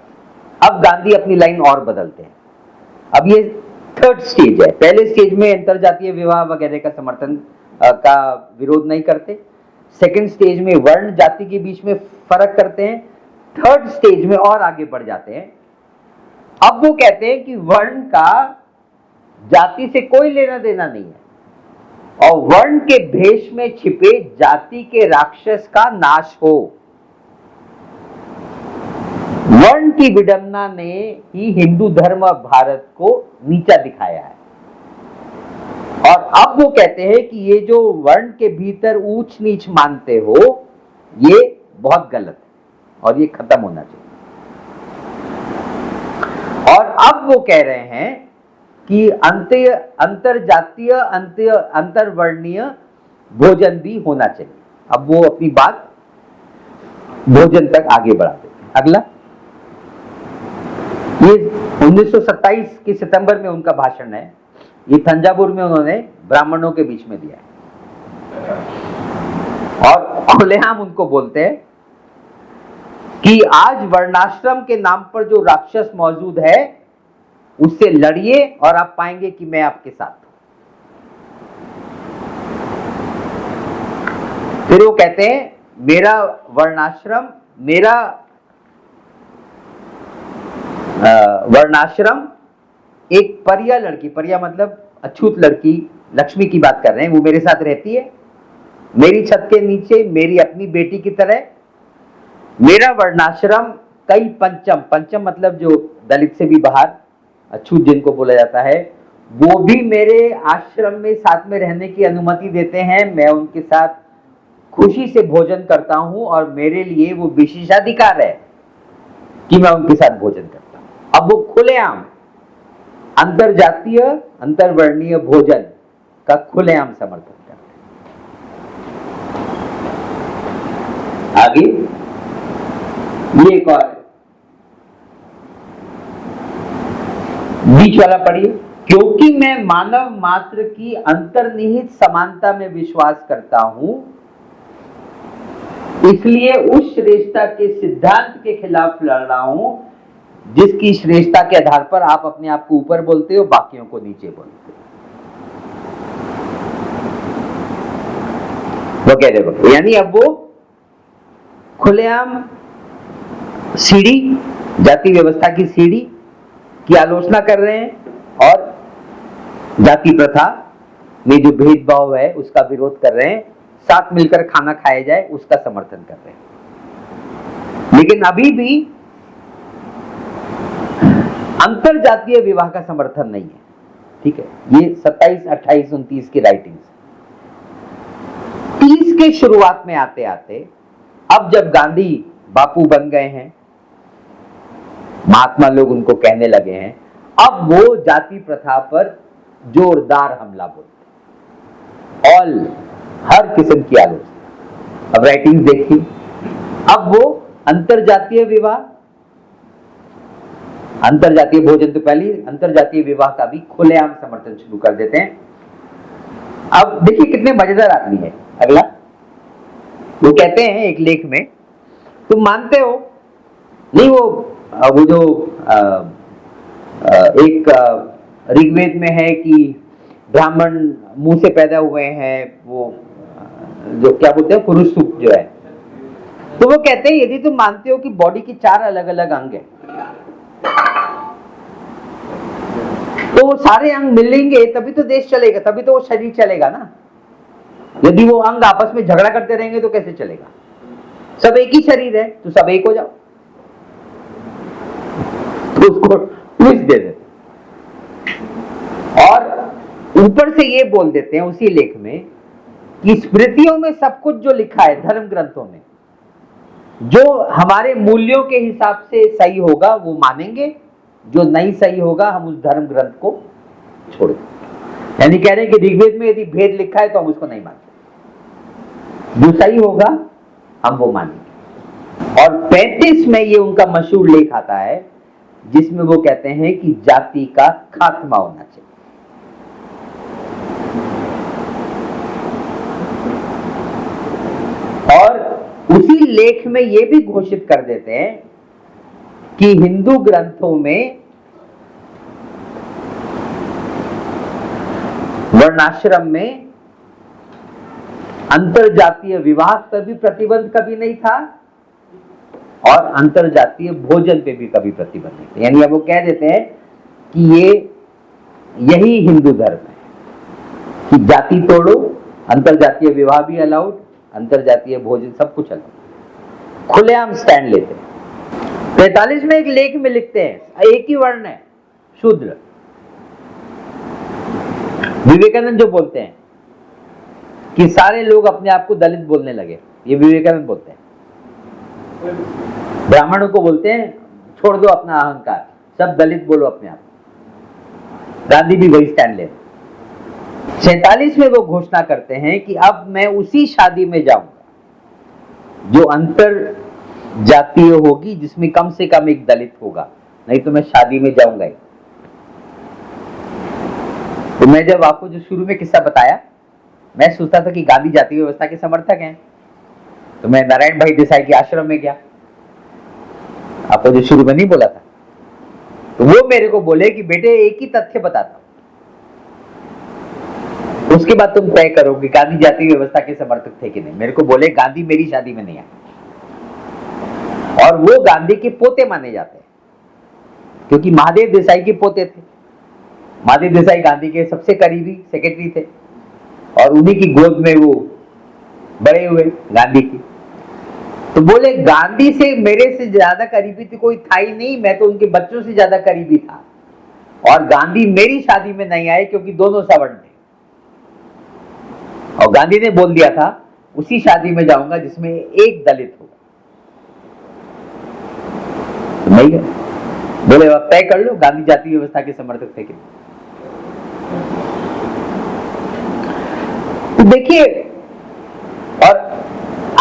अब गांधी अपनी लाइन और बदलते हैं। अब ये थर्ड स्टेज है। पहले स्टेज में अंतरजातीय विवाह वगैरह का समर्थन का विरोध नहीं करते। सेकंड स्टेज में वर्ण जाति के बीच में फर्क करते हैं। थर्ड स्टेज में और आगे बढ़ जाते हैं। अब वो कहते हैं कि वर्ण का जाति से कोई लेना देना नहीं है और वर्ण के भेष में छिपे जाति के राक्षस का नाश हो। वर्ण की विडंबना ने ही हिंदू धर्म और भारत को नीचा दिखाया है। और अब वो कहते हैं कि ये जो वर्ण के भीतर ऊंच नीच मानते हो, ये बहुत गलत है और ये खत्म होना चाहिए। और अब वो कह रहे हैं कि अंतरजातीय अंतरवर्णीय भोजन भी होना चाहिए। अब वो अपनी बात भोजन तक आगे बढ़ाते हैं। अगला, ये 1927 के सितंबर में उनका भाषण है। ये तंजावुर में उन्होंने ब्राह्मणों के बीच में दिया है और खुलेआम उनको बोलते हैं कि आज वर्णाश्रम के नाम पर जो राक्षस मौजूद है उससे लड़िए और आप पाएंगे कि मैं आपके साथ हूं। फिर वो कहते हैं मेरा वर्णाश्रम एक परिया लड़की, परिया मतलब अछूत लड़की, लक्ष्मी की बात कर रहे हैं, वो मेरे साथ रहती है मेरी छत के नीचे, मेरी अपनी बेटी की तरह। मेरा वर्णाश्रम कई पंचम मतलब जो दलित से भी बाहर अछूत जिनको बोला जाता है, वो भी मेरे आश्रम में साथ में रहने की अनुमति देते हैं। मैं उनके साथ खुशी से भोजन करता हूं और मेरे लिए वो विशेषाधिकार है कि मैं उनके साथ भोजन करता हूं। अब वो खुलेआम अंतरजातीय अंतरवर्णीय भोजन का खुलेआम समर्थन करते हैं। आगे ये एक और बीच वाला पढ़िए। क्योंकि मैं मानव मात्र की अंतर्निहित समानता में विश्वास करता हूं, इसलिए उस श्रेष्ठता के सिद्धांत के खिलाफ लड़ रहा हूं जिसकी श्रेष्ठता के आधार पर आप अपने आप को ऊपर बोलते हो, बाकियों को नीचे बोलते हो वगैरह। यानी अब वो खुलेआम सीढ़ी, जाति व्यवस्था की सीढ़ी की आलोचना कर रहे हैं और जाति प्रथा में जो भेदभाव है उसका विरोध कर रहे हैं। साथ मिलकर खाना खाया जाए उसका समर्थन कर रहे हैं। लेकिन अभी भी अंतरजातीय विवाह का समर्थन नहीं है। ठीक है, ये 27, 28, 29 की राइटिंग्स। 30 के शुरुआत में आते आते अब जब गांधी बापू बन गए हैं, महात्मा लोग उनको कहने लगे हैं, अब वो जाति प्रथा पर जोरदार हमला बोलते, ऑल हर किस्म की आलोचना। अब राइटिंग्स देखिए। अब वो अंतरजातीय विवाह, अंतरजातीय भोजन तो पहले, अंतरजातीय विवाह का भी खुलेआम समर्थन शुरू कर देते हैं। अब देखिए कितने मजेदार आदमी है। अगला, वो कहते हैं एक लेख में, तुम मानते हो नहीं, वो जो एक ऋग्वेद में है कि ब्राह्मण मुंह से पैदा हुए हैं, वो जो क्या बोलते हैं पुरुष सूक्त जो है, तो वो कहते हैं यदि तुम मानते हो कि बॉडी की 4 अलग अलग अंग है, तो वो सारे अंग मिलेंगे तभी तो देश चलेगा, तभी तो वो शरीर चलेगा ना। यदि वो अंग आपस में झगड़ा करते रहेंगे तो कैसे चलेगा? सब एक ही शरीर है तो सब एक हो जाओ, तो उसको ट्विस्ट दे देते और ऊपर से ये बोल देते हैं उसी लेख में कि स्मृतियों में सब कुछ जो लिखा है, धर्म ग्रंथों में जो हमारे मूल्यों के हिसाब से सही होगा वो मानेंगे, जो नहीं सही होगा हम उस धर्म ग्रंथ को छोड़ देंगे। यानी कह रहे हैं कि ऋग्वेद में यदि भेद लिखा है तो हम उसको नहीं मानते, जो सही होगा हम वो मानेंगे। और 35 में ये उनका मशहूर लेख आता है जिसमें वो कहते हैं कि जाति का खात्मा होना चाहिए। और उसी लेख में ये भी घोषित कर देते हैं कि हिंदू ग्रंथों में वर्णाश्रम में अंतरजातीय विवाह पर भी प्रतिबंध कभी नहीं था और अंतरजातीय भोजन पे भी कभी प्रतिबंध नहीं था। यानी अब वो कह देते हैं कि यही हिंदू धर्म है कि जाति तोड़ो, अंतरजातीय विवाह भी अलाउड, अंतरजातीय भोजन सब कुछ अलाउड, खुलेआम स्टैंड लेते हैं। 43 में एक लेख में लिखते हैं, एक ही वर्ण है शूद्र। विवेकानंद जो बोलते हैं कि सारे लोग अपने आप को दलित बोलने लगे, ये विवेकानंद बोलते हैं। ब्राह्मणों को बोलते हैं छोड़ दो अपना अहंकार, सब दलित बोलो अपने आप। गांधी भी वही स्टैंड ले। 47 में वो घोषणा करते हैं कि अब मैं उसी शादी में जाऊंगा जो अंतर जातीय होगी, जिसमें कम से कम एक दलित होगा, नहीं तो मैं शादी में जाऊंगा ही। तो मैं जब आपको जो शुरू में किस्सा बताया, मैं सोचता था कि गांधी जातीय व्यवस्था के समर्थक हैं, तो मैं नारायण भाई देसाई के आश्रम में गया, आपको जो शुरू में नहीं बोला था, तो वो मेरे को बोले कि बेटे एक ही तथ्य बताता हूं, उसके बाद तुम तय करो कि गांधी जातीय व्यवस्था के समर्थक थे कि नहीं। मेरे को बोले गांधी मेरी शादी में नहीं आए, और वो गांधी के पोते माने जाते हैं क्योंकि महादेव देसाई के पोते थे। महादेव देसाई गांधी के सबसे करीबी सेक्रेटरी थे और उन्हीं की गोद में वो बड़े हुए गांधी की। तो बोले गांधी से मेरे से ज्यादा करीबी तो कोई था ही नहीं, मैं तो उनके बच्चों से ज्यादा करीबी था, और गांधी मेरी शादी में नहीं आए क्योंकि दोनों सवर्ण थे। और गांधी ने बोल दिया था उसी शादी में जाऊंगा जिसमें एक दलित होगा। नहीं गए, बोले अब तय कर लो गांधी जातीय व्यवस्था के समर्थक थे कि नहीं। तो देखिए, और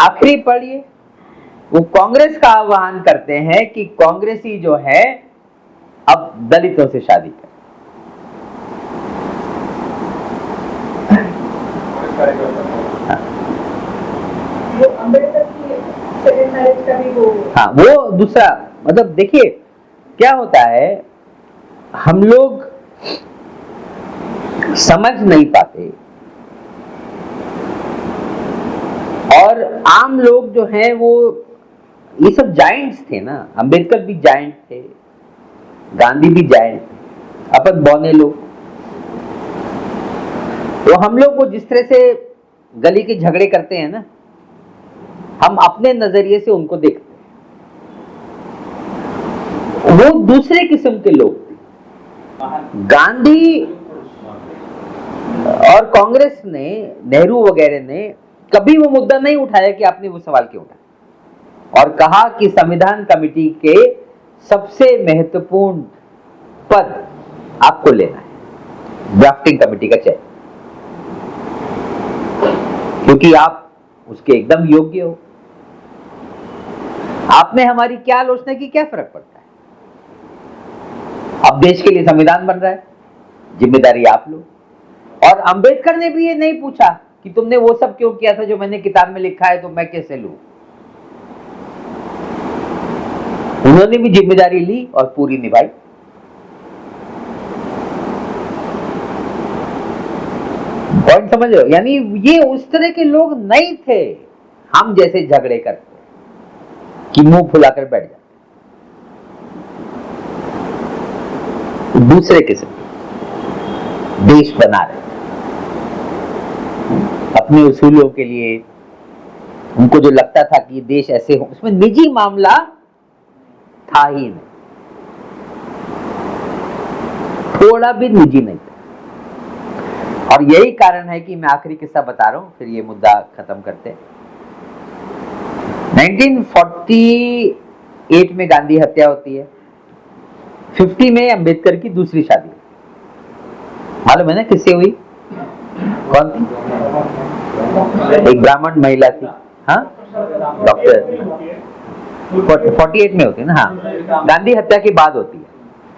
आखिरी पढ़िए, वो कांग्रेस का आह्वान करते हैं कि कांग्रेसी जो है अब दलितों से शादी करे। वो अम्बेडकर की सेकंड मैरिज का भी वो, हाँ वो दूसरा, मतलब देखिए क्या होता है, हम लोग समझ नहीं पाते, और आम लोग जो हैं वो, ये सब जायंट्स थे ना, अंबेडकर भी जायंट थे, गांधी भी जायंट थे, अपन बौने लोग। तो हम लोग को जिस तरह से गली के झगड़े करते हैं ना, हम अपने नजरिए से उनको देखते हैं। वो दूसरे किस्म के लोग थे। गांधी और कांग्रेस ने, नेहरू वगैरह ने कभी वो मुद्दा नहीं उठाया कि आपने वो सवाल क्यों उठाया, और कहा कि संविधान कमेटी के सबसे महत्वपूर्ण पद आपको लेना है, ड्राफ्टिंग कमेटी का चेयर, क्योंकि आप उसके एकदम योग्य हो। आपने हमारी क्या आलोचना की, क्या फर्क पड़ता है? अब देश के लिए संविधान बन रहा है, जिम्मेदारी आप लो। और अंबेडकर ने भी ये नहीं पूछा कि तुमने वो सब क्यों किया था जो मैंने किताब में लिखा है, तो मैं कैसे लूं। उन्होंने भी जिम्मेदारी ली और पूरी निभाई। पॉइंट समझ रहे हो? यानी ये उस तरह के लोग नहीं थे हम जैसे झगड़े करते कि मुंह फुलाकर बैठ जाते, दूसरे किस्म देश बना रहे अपने उसूलों के लिए। उनको जो लगता था कि देश ऐसे हो, उसमें निजी मामला था ही नहीं, थोड़ा भी निजी नहीं था। और यही कारण है कि मैं आखिरी किस्सा बता रहा हूं, फिर ये मुद्दा खत्म करते हैं। 1948 में गांधी हत्या होती है, 50 में अंबेडकर की दूसरी शादी। मालूम है ना किससे हुई? कौन थी? एक ब्राह्मण महिला थी। हाँ, डॉक्टर 48 में होती है ना, हाँ गांधी हत्या के बाद होती है,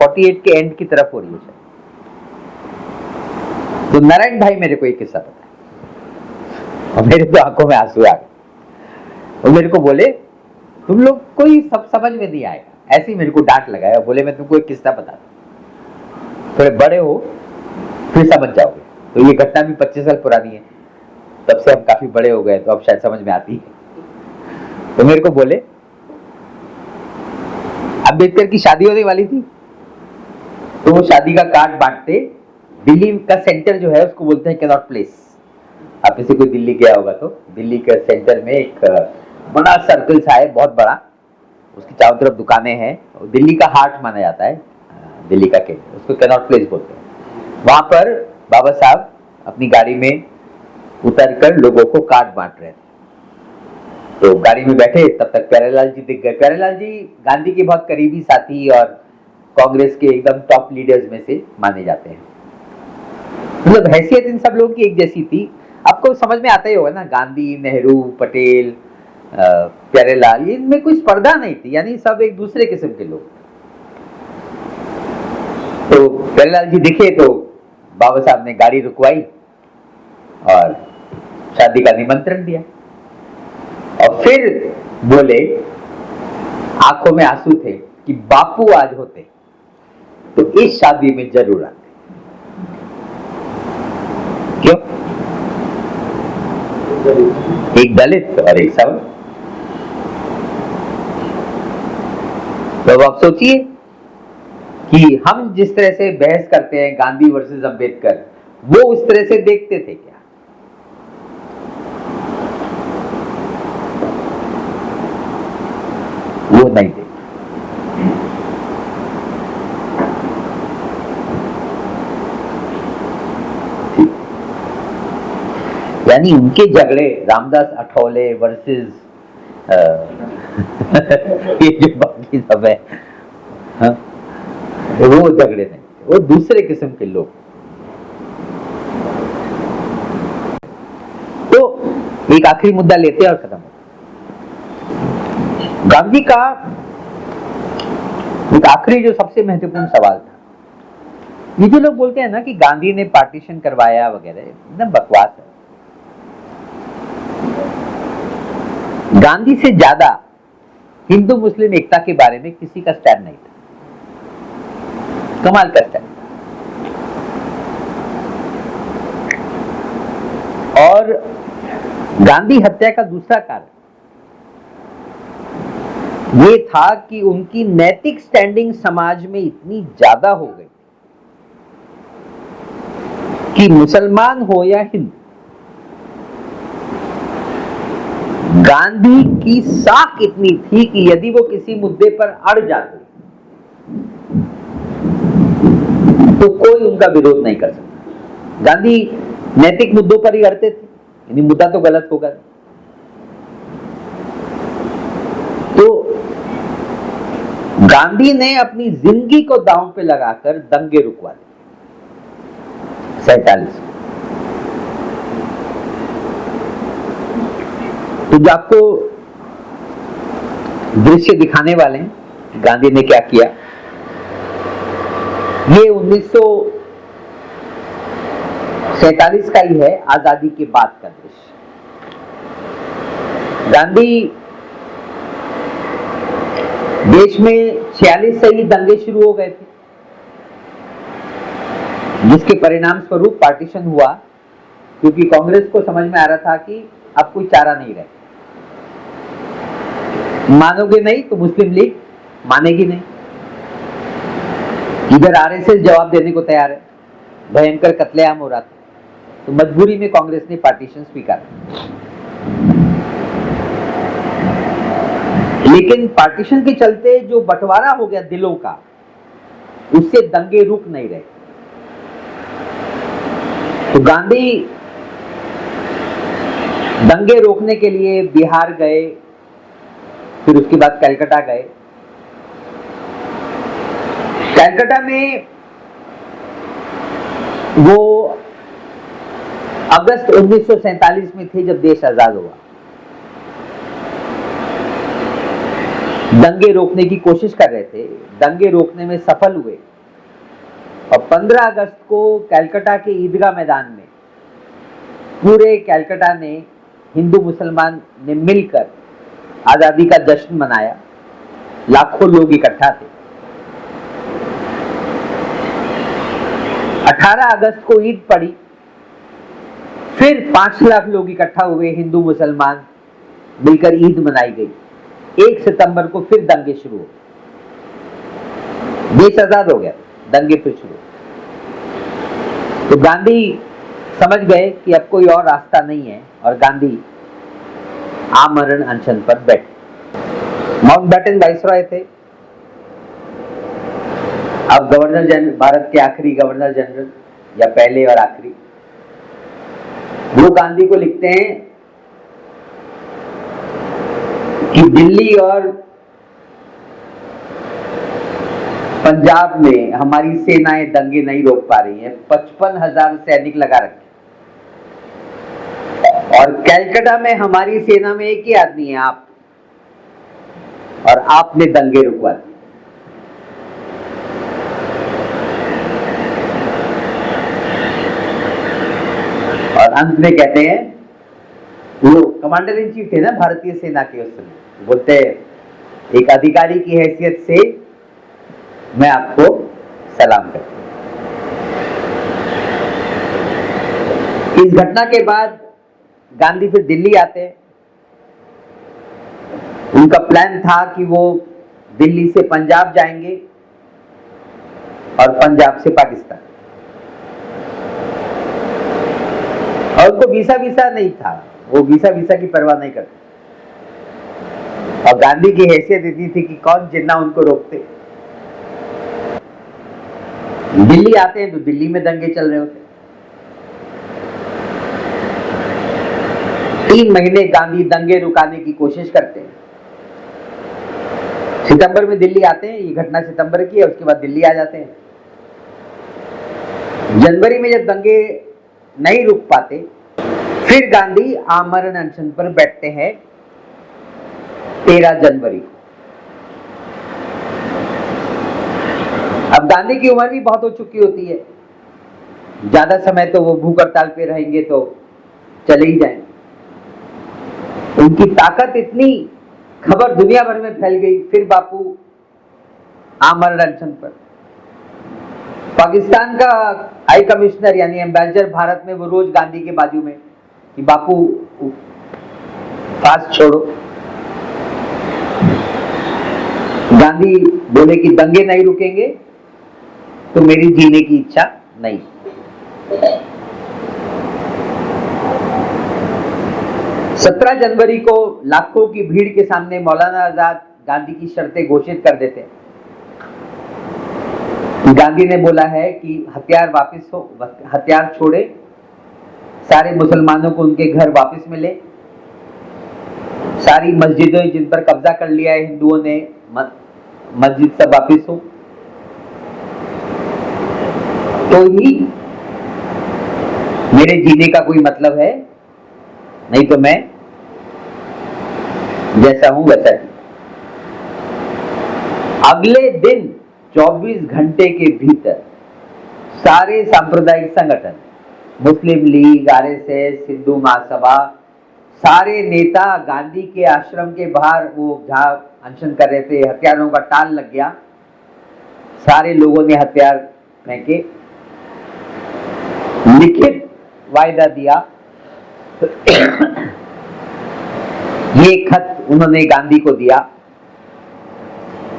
48 के एंड की तरफ हो रही है। तो नारायण भाई मेरे को एक किस्सा पता है और मेरे तो आंखों में आंसू आ गए। वो मेरे को बोले तुम लोग कोई सब समझ में नहीं आएगा, ऐसे ही मेरे को डांट लगाया, बोले मैं तुमको एक किस्सा बताता हूं, थोड़े बड़े हो फिर समझ जाओगे। तो ये घटना भी 25 साल पुरानी है, तब से हम काफी बड़े हो गए तो अब शायद समझ में आती है। तो मेरे को बोले अम्बेडकर की शादी होने वाली थी, तो वो शादी का कार्ड बांटते, दिल्ली का सेंटर जो है उसको बोलते हैं कैनॉट प्लेस। आप जैसे कोई दिल्ली गया होगा तो दिल्ली के सेंटर में एक बड़ा सर्कल सा है, बहुत बड़ा, उसकी चारों तरफ दुकानें हैं, दिल्ली का हार्ट माना जाता है, दिल्ली का केंद्र, उसको कैनॉट प्लेस बोलते हैं। वहां पर बाबा साहब अपनी गाड़ी में उतरकर लोगों को कार्ड बांट रहे थे। तो गाड़ी में बैठे तब तक प्यारेलाल जी दिख गए। प्यारेलाल जी गांधी के बहुत करीबी साथी और कांग्रेस के एकदम टॉप लीडर्स में से माने जाते हैं। मतलब हैसियत इन सब लोगों की एक जैसी थी। आपको समझ में आता ही होगा ना, गांधी, नेहरू, पटेल, प्यारेलाल, इनमें कोई स्पर्धा नहीं थी, यानी सब एक दूसरे किस्म के लोग। तो प्यारेलाल जी दिखे तो बाबा साहब ने गाड़ी रुकवाई और शादी का निमंत्रण दिया और फिर बोले, आंखों में आंसू थे कि बापू आज होते तो इस शादी में जरूर आते। क्यों? एक दलित और एक सवर्ण। तो आप सोचिए कि हम जिस तरह से बहस करते हैं गांधी वर्सेस अंबेडकर, वो उस तरह से देखते थे क्या? वो नहीं देखते। यानी उनके झगड़े रामदास अठौले वर्सेस ये जो बाकी सब है, हाँ? वो झगड़े नहीं, वो दूसरे किस्म के लोग। तो एक आखिरी मुद्दा लेते हैं और खत्म होता। गांधी का एक आखिरी जो सबसे महत्वपूर्ण सवाल था, ये जो लोग बोलते हैं ना कि गांधी ने पार्टीशन करवाया वगैरह, एकदम बकवास है। गांधी से ज्यादा हिंदू मुस्लिम एकता के बारे में किसी का स्टैंड नहीं था। कमाल का स्टैंड। और गांधी हत्या का दूसरा कारण ये था कि उनकी नैतिक स्टैंडिंग समाज में इतनी ज्यादा हो गई कि मुसलमान हो या हिंदू, गांधी की साख इतनी थी कि यदि वो किसी मुद्दे पर अड़ जाते तो कोई उनका विरोध नहीं कर सकता। गांधी नैतिक मुद्दों पर ही अड़ते थे, यानी मुद्दा तो गलत होगा। तो गांधी ने अपनी जिंदगी को दांव पे लगाकर दंगे रुकवा दिए 47। तो जो आपको दृश्य दिखाने वाले हैं कि गांधी ने क्या किया, ये 1947 का ही है, आजादी के बाद का दृश्य। गांधी देश में 46 से ही दंगे शुरू हो गए थे, जिसके परिणाम स्वरूप पार्टीशन हुआ, क्योंकि कांग्रेस को समझ में आ रहा था कि अब कोई चारा नहीं रहे। मानोगे नहीं तो मुस्लिम लीग मानेगी नहीं। इधर आरएसएस जवाब देने को तैयार है, भयंकर कत्लेआम हो रहा था, तो मजबूरी में कांग्रेस ने पार्टीशन स्वीकार। लेकिन पार्टीशन के चलते जो बंटवारा हो गया दिलों का, उससे दंगे रुक नहीं रहे। तो गांधी दंगे रोकने के लिए बिहार गए, फिर उसके बाद कलकत्ता गए। कलकत्ता में वो अगस्त 1947 में थे, जब देश आजाद हुआ। दंगे रोकने की कोशिश कर रहे थे, दंगे रोकने में सफल हुए और 15 अगस्त को कलकत्ता के ईदगाह मैदान में पूरे कलकत्ता ने, हिंदू मुसलमान ने मिलकर आजादी का जश्न मनाया। लाखों लोग इकट्ठा थे। 18 अगस्त को ईद पड़ी, फिर 5 लाख लोग इकट्ठा हुए, हिंदू मुसलमान मिलकर ईद मनाई गई। 1 सितंबर को फिर दंगे शुरू हो, देश आजाद हो गया, दंगे फिर शुरू। तो गांधी समझ गए कि अब कोई और रास्ता नहीं है और गांधी आमरण अनशन पर बैठे। माउंटबेटन वाइसरॉय थे, अब गवर्नर जनरल, भारत के आखिरी गवर्नर जनरल या पहले और आखिरी। वो गांधी को लिखते हैं कि दिल्ली और पंजाब में हमारी सेनाएं दंगे नहीं रोक पा रही हैं, 55,000 सैनिक लगा रखे और कलकत्ता में हमारी सेना में एक ही आदमी है, आप, और आपने दंगे रुकवा दिए। और अंत में कहते हैं, वो कमांडर इन चीफ थे ना भारतीय सेना के उस समय, बोलते एक अधिकारी की हैसियत से मैं आपको सलाम करता हूं। इस घटना के बाद गांधी फिर दिल्ली आते हैं। उनका प्लान था कि वो दिल्ली से पंजाब जाएंगे और पंजाब से पाकिस्तान, और उनको वीसा नहीं था, वो वीसा की परवाह नहीं करते। और गांधी की हैसियत इतनी थी कि कौन जिन्ना उनको रोकते। दिल्ली आते हैं तो दिल्ली में दंगे चल रहे होते। 3 महीने गांधी दंगे रुकाने की कोशिश करते हैं। सितंबर में दिल्ली आते हैं, ये घटना सितंबर की है, उसके बाद दिल्ली आ जाते हैं। जनवरी में जब दंगे नहीं रुक पाते, फिर गांधी आमरण अनशन पर बैठते हैं 13 जनवरी को। अब गांधी की उम्र भी बहुत हो चुकी होती है, ज्यादा समय तो वो भूख हड़ताल पे रहेंगे तो चले ही जाएंगे। उनकी ताकत इतनी, खबर दुनिया भर में फैल गई, फिर बापू आमरण अनशन पर। पाकिस्तान का हाई कमिश्नर यानी एम्बेसडर भारत में, वो रोज गांधी के बाजू में कि बापू फास्ट छोड़ो। गांधी बोले कि दंगे नहीं रुकेंगे तो मेरी जीने की इच्छा नहीं। सत्रह जनवरी को लाखों की भीड़ के सामने मौलाना आजाद गांधी की शर्तें घोषित कर देते हैं। गांधी ने बोला है कि हथियार वापस हो, हथियार छोड़े, सारे मुसलमानों को उनके घर वापस मिले, सारी मस्जिदें जिन पर कब्जा कर लिया है हिंदुओं ने, मस्जिद सब वापस हो, तो ही मेरे जीने का कोई मतलब है, नहीं तो मैं जैसा हूं वैसा ही। अगले दिन 24 घंटे के भीतर सारे सांप्रदायिक संगठन, मुस्लिम लीग, आरएसएस, हिंदू महासभा, सारे नेता गांधी के आश्रम के बाहर, वो जहां अनशन कर रहे थे, हथियारों का ताल लग गया, सारे लोगों ने हथियार फेंके, लिखित वायदा दिया। ये खत उन्होंने गांधी को दिया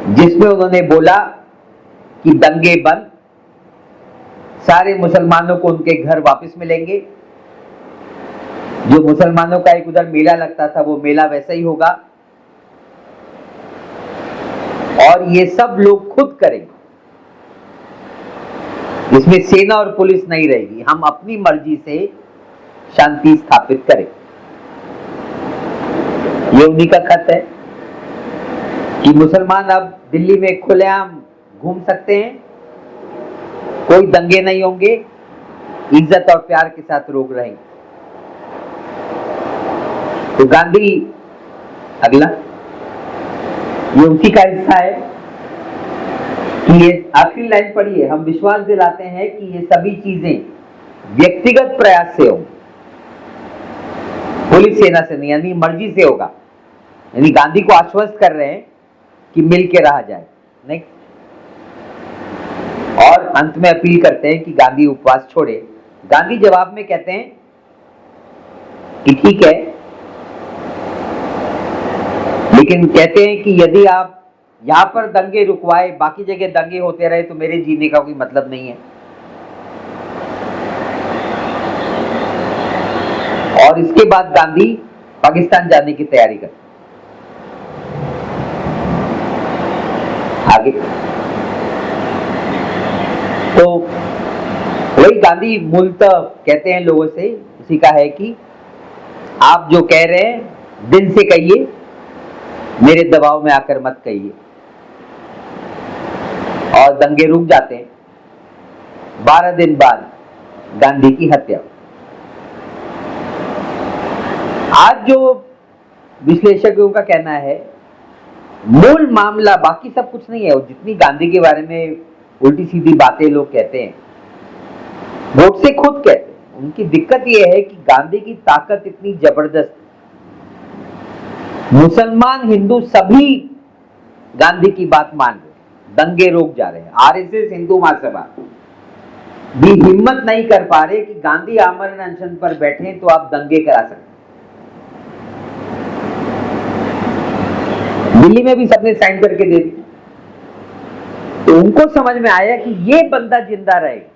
जिसमें उन्होंने बोला कि दंगे बंद, सारे मुसलमानों को उनके घर वापस मिलेंगे, जो मुसलमानों का एक उधर मेला लगता था वो मेला वैसा ही होगा, और ये सब लोग खुद करेंगे, इसमें सेना और पुलिस नहीं रहेगी, हम अपनी मर्जी से शांति स्थापित करें। ये उन्हीं का खत है कि मुसलमान अब दिल्ली में खुलेआम घूम सकते हैं, कोई दंगे नहीं होंगे, इज्जत और प्यार के साथ लोग रहेंगे। तो गांधी, अगला, ये उसी का हिस्सा है कि ये आखिरी लाइन पढ़िए, हम विश्वास दिलाते हैं कि ये सभी चीजें व्यक्तिगत प्रयास से होंगी, पुलिस सेना से नहीं, यानी मर्जी से होगा। यानी गांधी को आश्वस्त कर रहे हैं कि मिल के रहा जाए। नेक्स्ट, और अंत में अपील करते हैं कि गांधी उपवास छोड़े। गांधी जवाब में कहते हैं कि ठीक है, लेकिन कहते हैं कि यदि आप यहां पर दंगे रुकवाए, बाकी जगह दंगे होते रहे तो मेरे जीने का कोई मतलब नहीं है। और इसके बाद गांधी पाकिस्तान जाने की तैयारी करते। आगे तो वही गांधी मूलतः कहते हैं लोगों से, उसी का है कि आप जो कह रहे हैं दिल से कहिए, मेरे दबाव में आकर मत कहिए। और दंगे रुक जाते हैं। 12 दिन बाद गांधी की हत्या। आज जो विश्लेषकों का कहना है, मूल मामला बाकी सब कुछ नहीं है। जितनी गांधी के बारे में उल्टी सीधी बातें लोग कहते हैं, वोट से खुद कहते हैं, उनकी दिक्कत यह है कि गांधी की ताकत इतनी जबरदस्त, मुसलमान हिंदू सभी गांधी की बात मान रहे, दंगे रोक जा रहे हैं। आरएसएस, हिंदू महासभा भी हिम्मत नहीं कर पा रहे कि गांधी आमरण अनशन पर बैठे तो आप दंगे करा सकते। दिल्ली में भी सबने साइन करके दे दी। तो उनको समझ में आया कि ये बंदा जिंदा रहेगा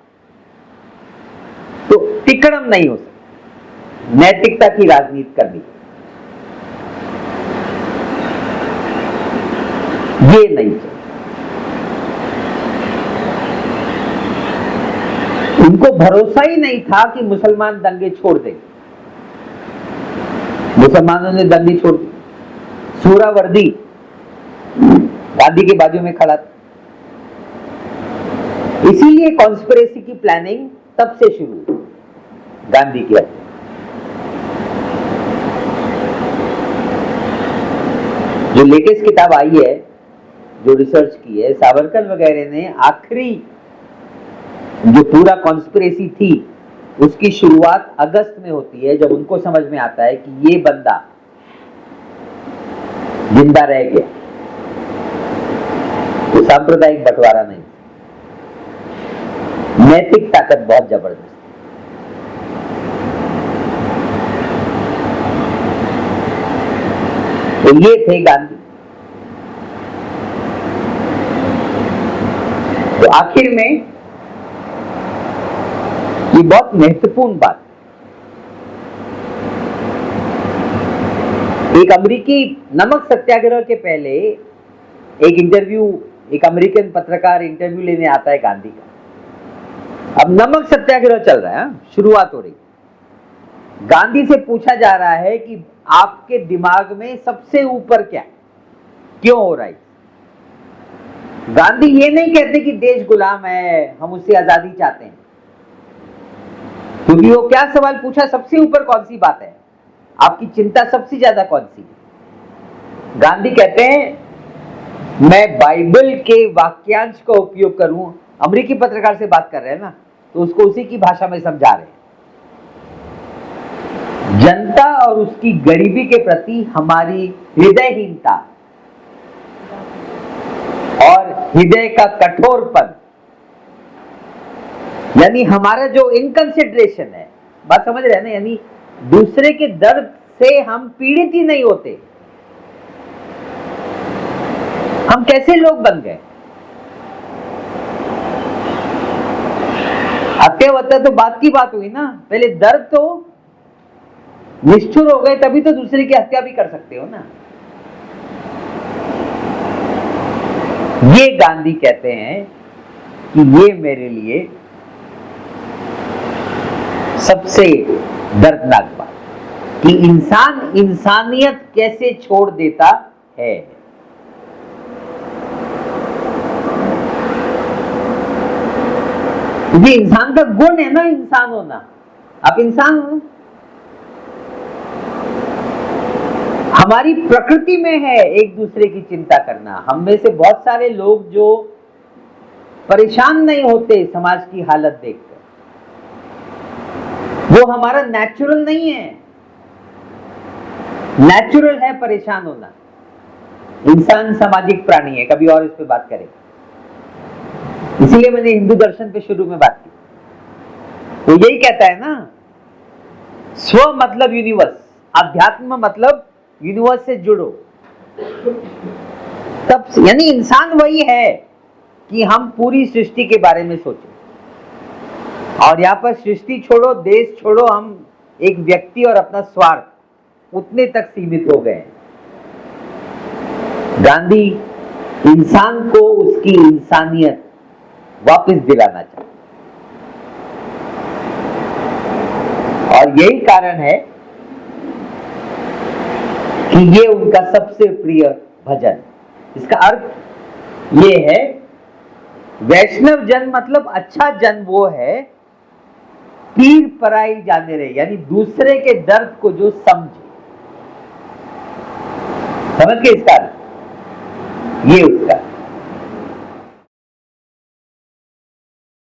तो तिकड़म नहीं हो सकता, नैतिकता की राजनीति करनी, ये नहीं चाहिए। उनको भरोसा ही नहीं था कि मुसलमान दंगे छोड़ देंगे। मुसलमानों ने दंगे छोड़ दी। सूरावर्दी गांधी के बाजू में खड़ा था। इसीलिए कॉन्स्पिरेसी की प्लानिंग तब से शुरू हुई, गांधी की हत्या। जो लेटेस्ट किताब आई है, जो रिसर्च की है, सावरकर वगैरह ने, आखिरी जो पूरा कॉन्स्पिरेसी थी उसकी शुरुआत अगस्त में होती है, जब उनको समझ में आता है कि ये बंदा जिंदा रह गया तो सांप्रदायिक बंटवारा नहीं, नैतिक ताकत बहुत जबरदस्त। तो ये थे गांधी। तो आखिर में ये बहुत महत्वपूर्ण बात, एक अमेरिकी नमक सत्याग्रह के पहले एक इंटरव्यू, एक अमेरिकन पत्रकार इंटरव्यू लेने आता है गांधी का। अब नमक सत्याग्रह चल रहा है, शुरुआत हो रही। गांधी से पूछा जा रहा है कि आपके दिमाग में सबसे ऊपर क्या, क्यों हो रहा है। गांधी ये नहीं कहते कि देश गुलाम है, हम उससे आजादी चाहते हैं, क्योंकि वो क्या सवाल पूछा, सबसे ऊपर कौन सी बात है, आपकी चिंता सबसे ज्यादा कौन सी है। गांधी कहते हैं मैं बाइबल के वाक्यांश का उपयोग करूं। अमेरिकी पत्रकार से बात कर रहे हैं ना, तो उसको उसी की भाषा में समझा रहे हैं। जनता और उसकी गरीबी के प्रति हमारी हृदयहीनता और हृदय का कठोरपन, यानी हमारा जो इनकंसिडरेशन है, बात समझ रहे हैं ना, यानी दूसरे के दर्द से हम पीड़ित ही नहीं होते। हम कैसे लोग बन गए। हत्या होता तो बात की बात हुई ना, पहले दर्द तो निष्ठुर हो गए, तभी तो दूसरे की हत्या भी कर सकते हो ना। ये गांधी कहते हैं कि ये मेरे लिए सबसे दर्दनाक बात, कि इंसान इंसानियत कैसे छोड़ देता है। ये इंसान का गुण है ना, इंसान होना। आप इंसान हो, हमारी प्रकृति में है एक दूसरे की चिंता करना। हम में से बहुत सारे लोग जो परेशान नहीं होते समाज की हालत देखकर, वो हमारा नेचुरल नहीं है। नेचुरल है परेशान होना। इंसान सामाजिक प्राणी है, कभी और इस पे बात करें। इसीलिए मैंने हिंदू दर्शन पे शुरू में बात की। वो यही कहता है ना, स्व मतलब यूनिवर्स, अध्यात्म मतलब यूनिवर्स से जुड़ो। तब यानी इंसान वही है कि हम पूरी सृष्टि के बारे में सोचें। और यहां पर सृष्टि छोड़ो, देश छोड़ो, हम एक व्यक्ति और अपना स्वार्थ उतने तक सीमित हो गए हैं। गांधी इंसान को उसकी इंसानियत वापस दिलाना चाहते, और यही कारण है कि ये उनका सबसे प्रिय भजन। इसका अर्थ ये है, वैष्णव जन मतलब अच्छा जन वो है पीर पराई जाने रहे, यानी दूसरे के दर्द को जो समझे। समझ के इसका अर्थ ये उसका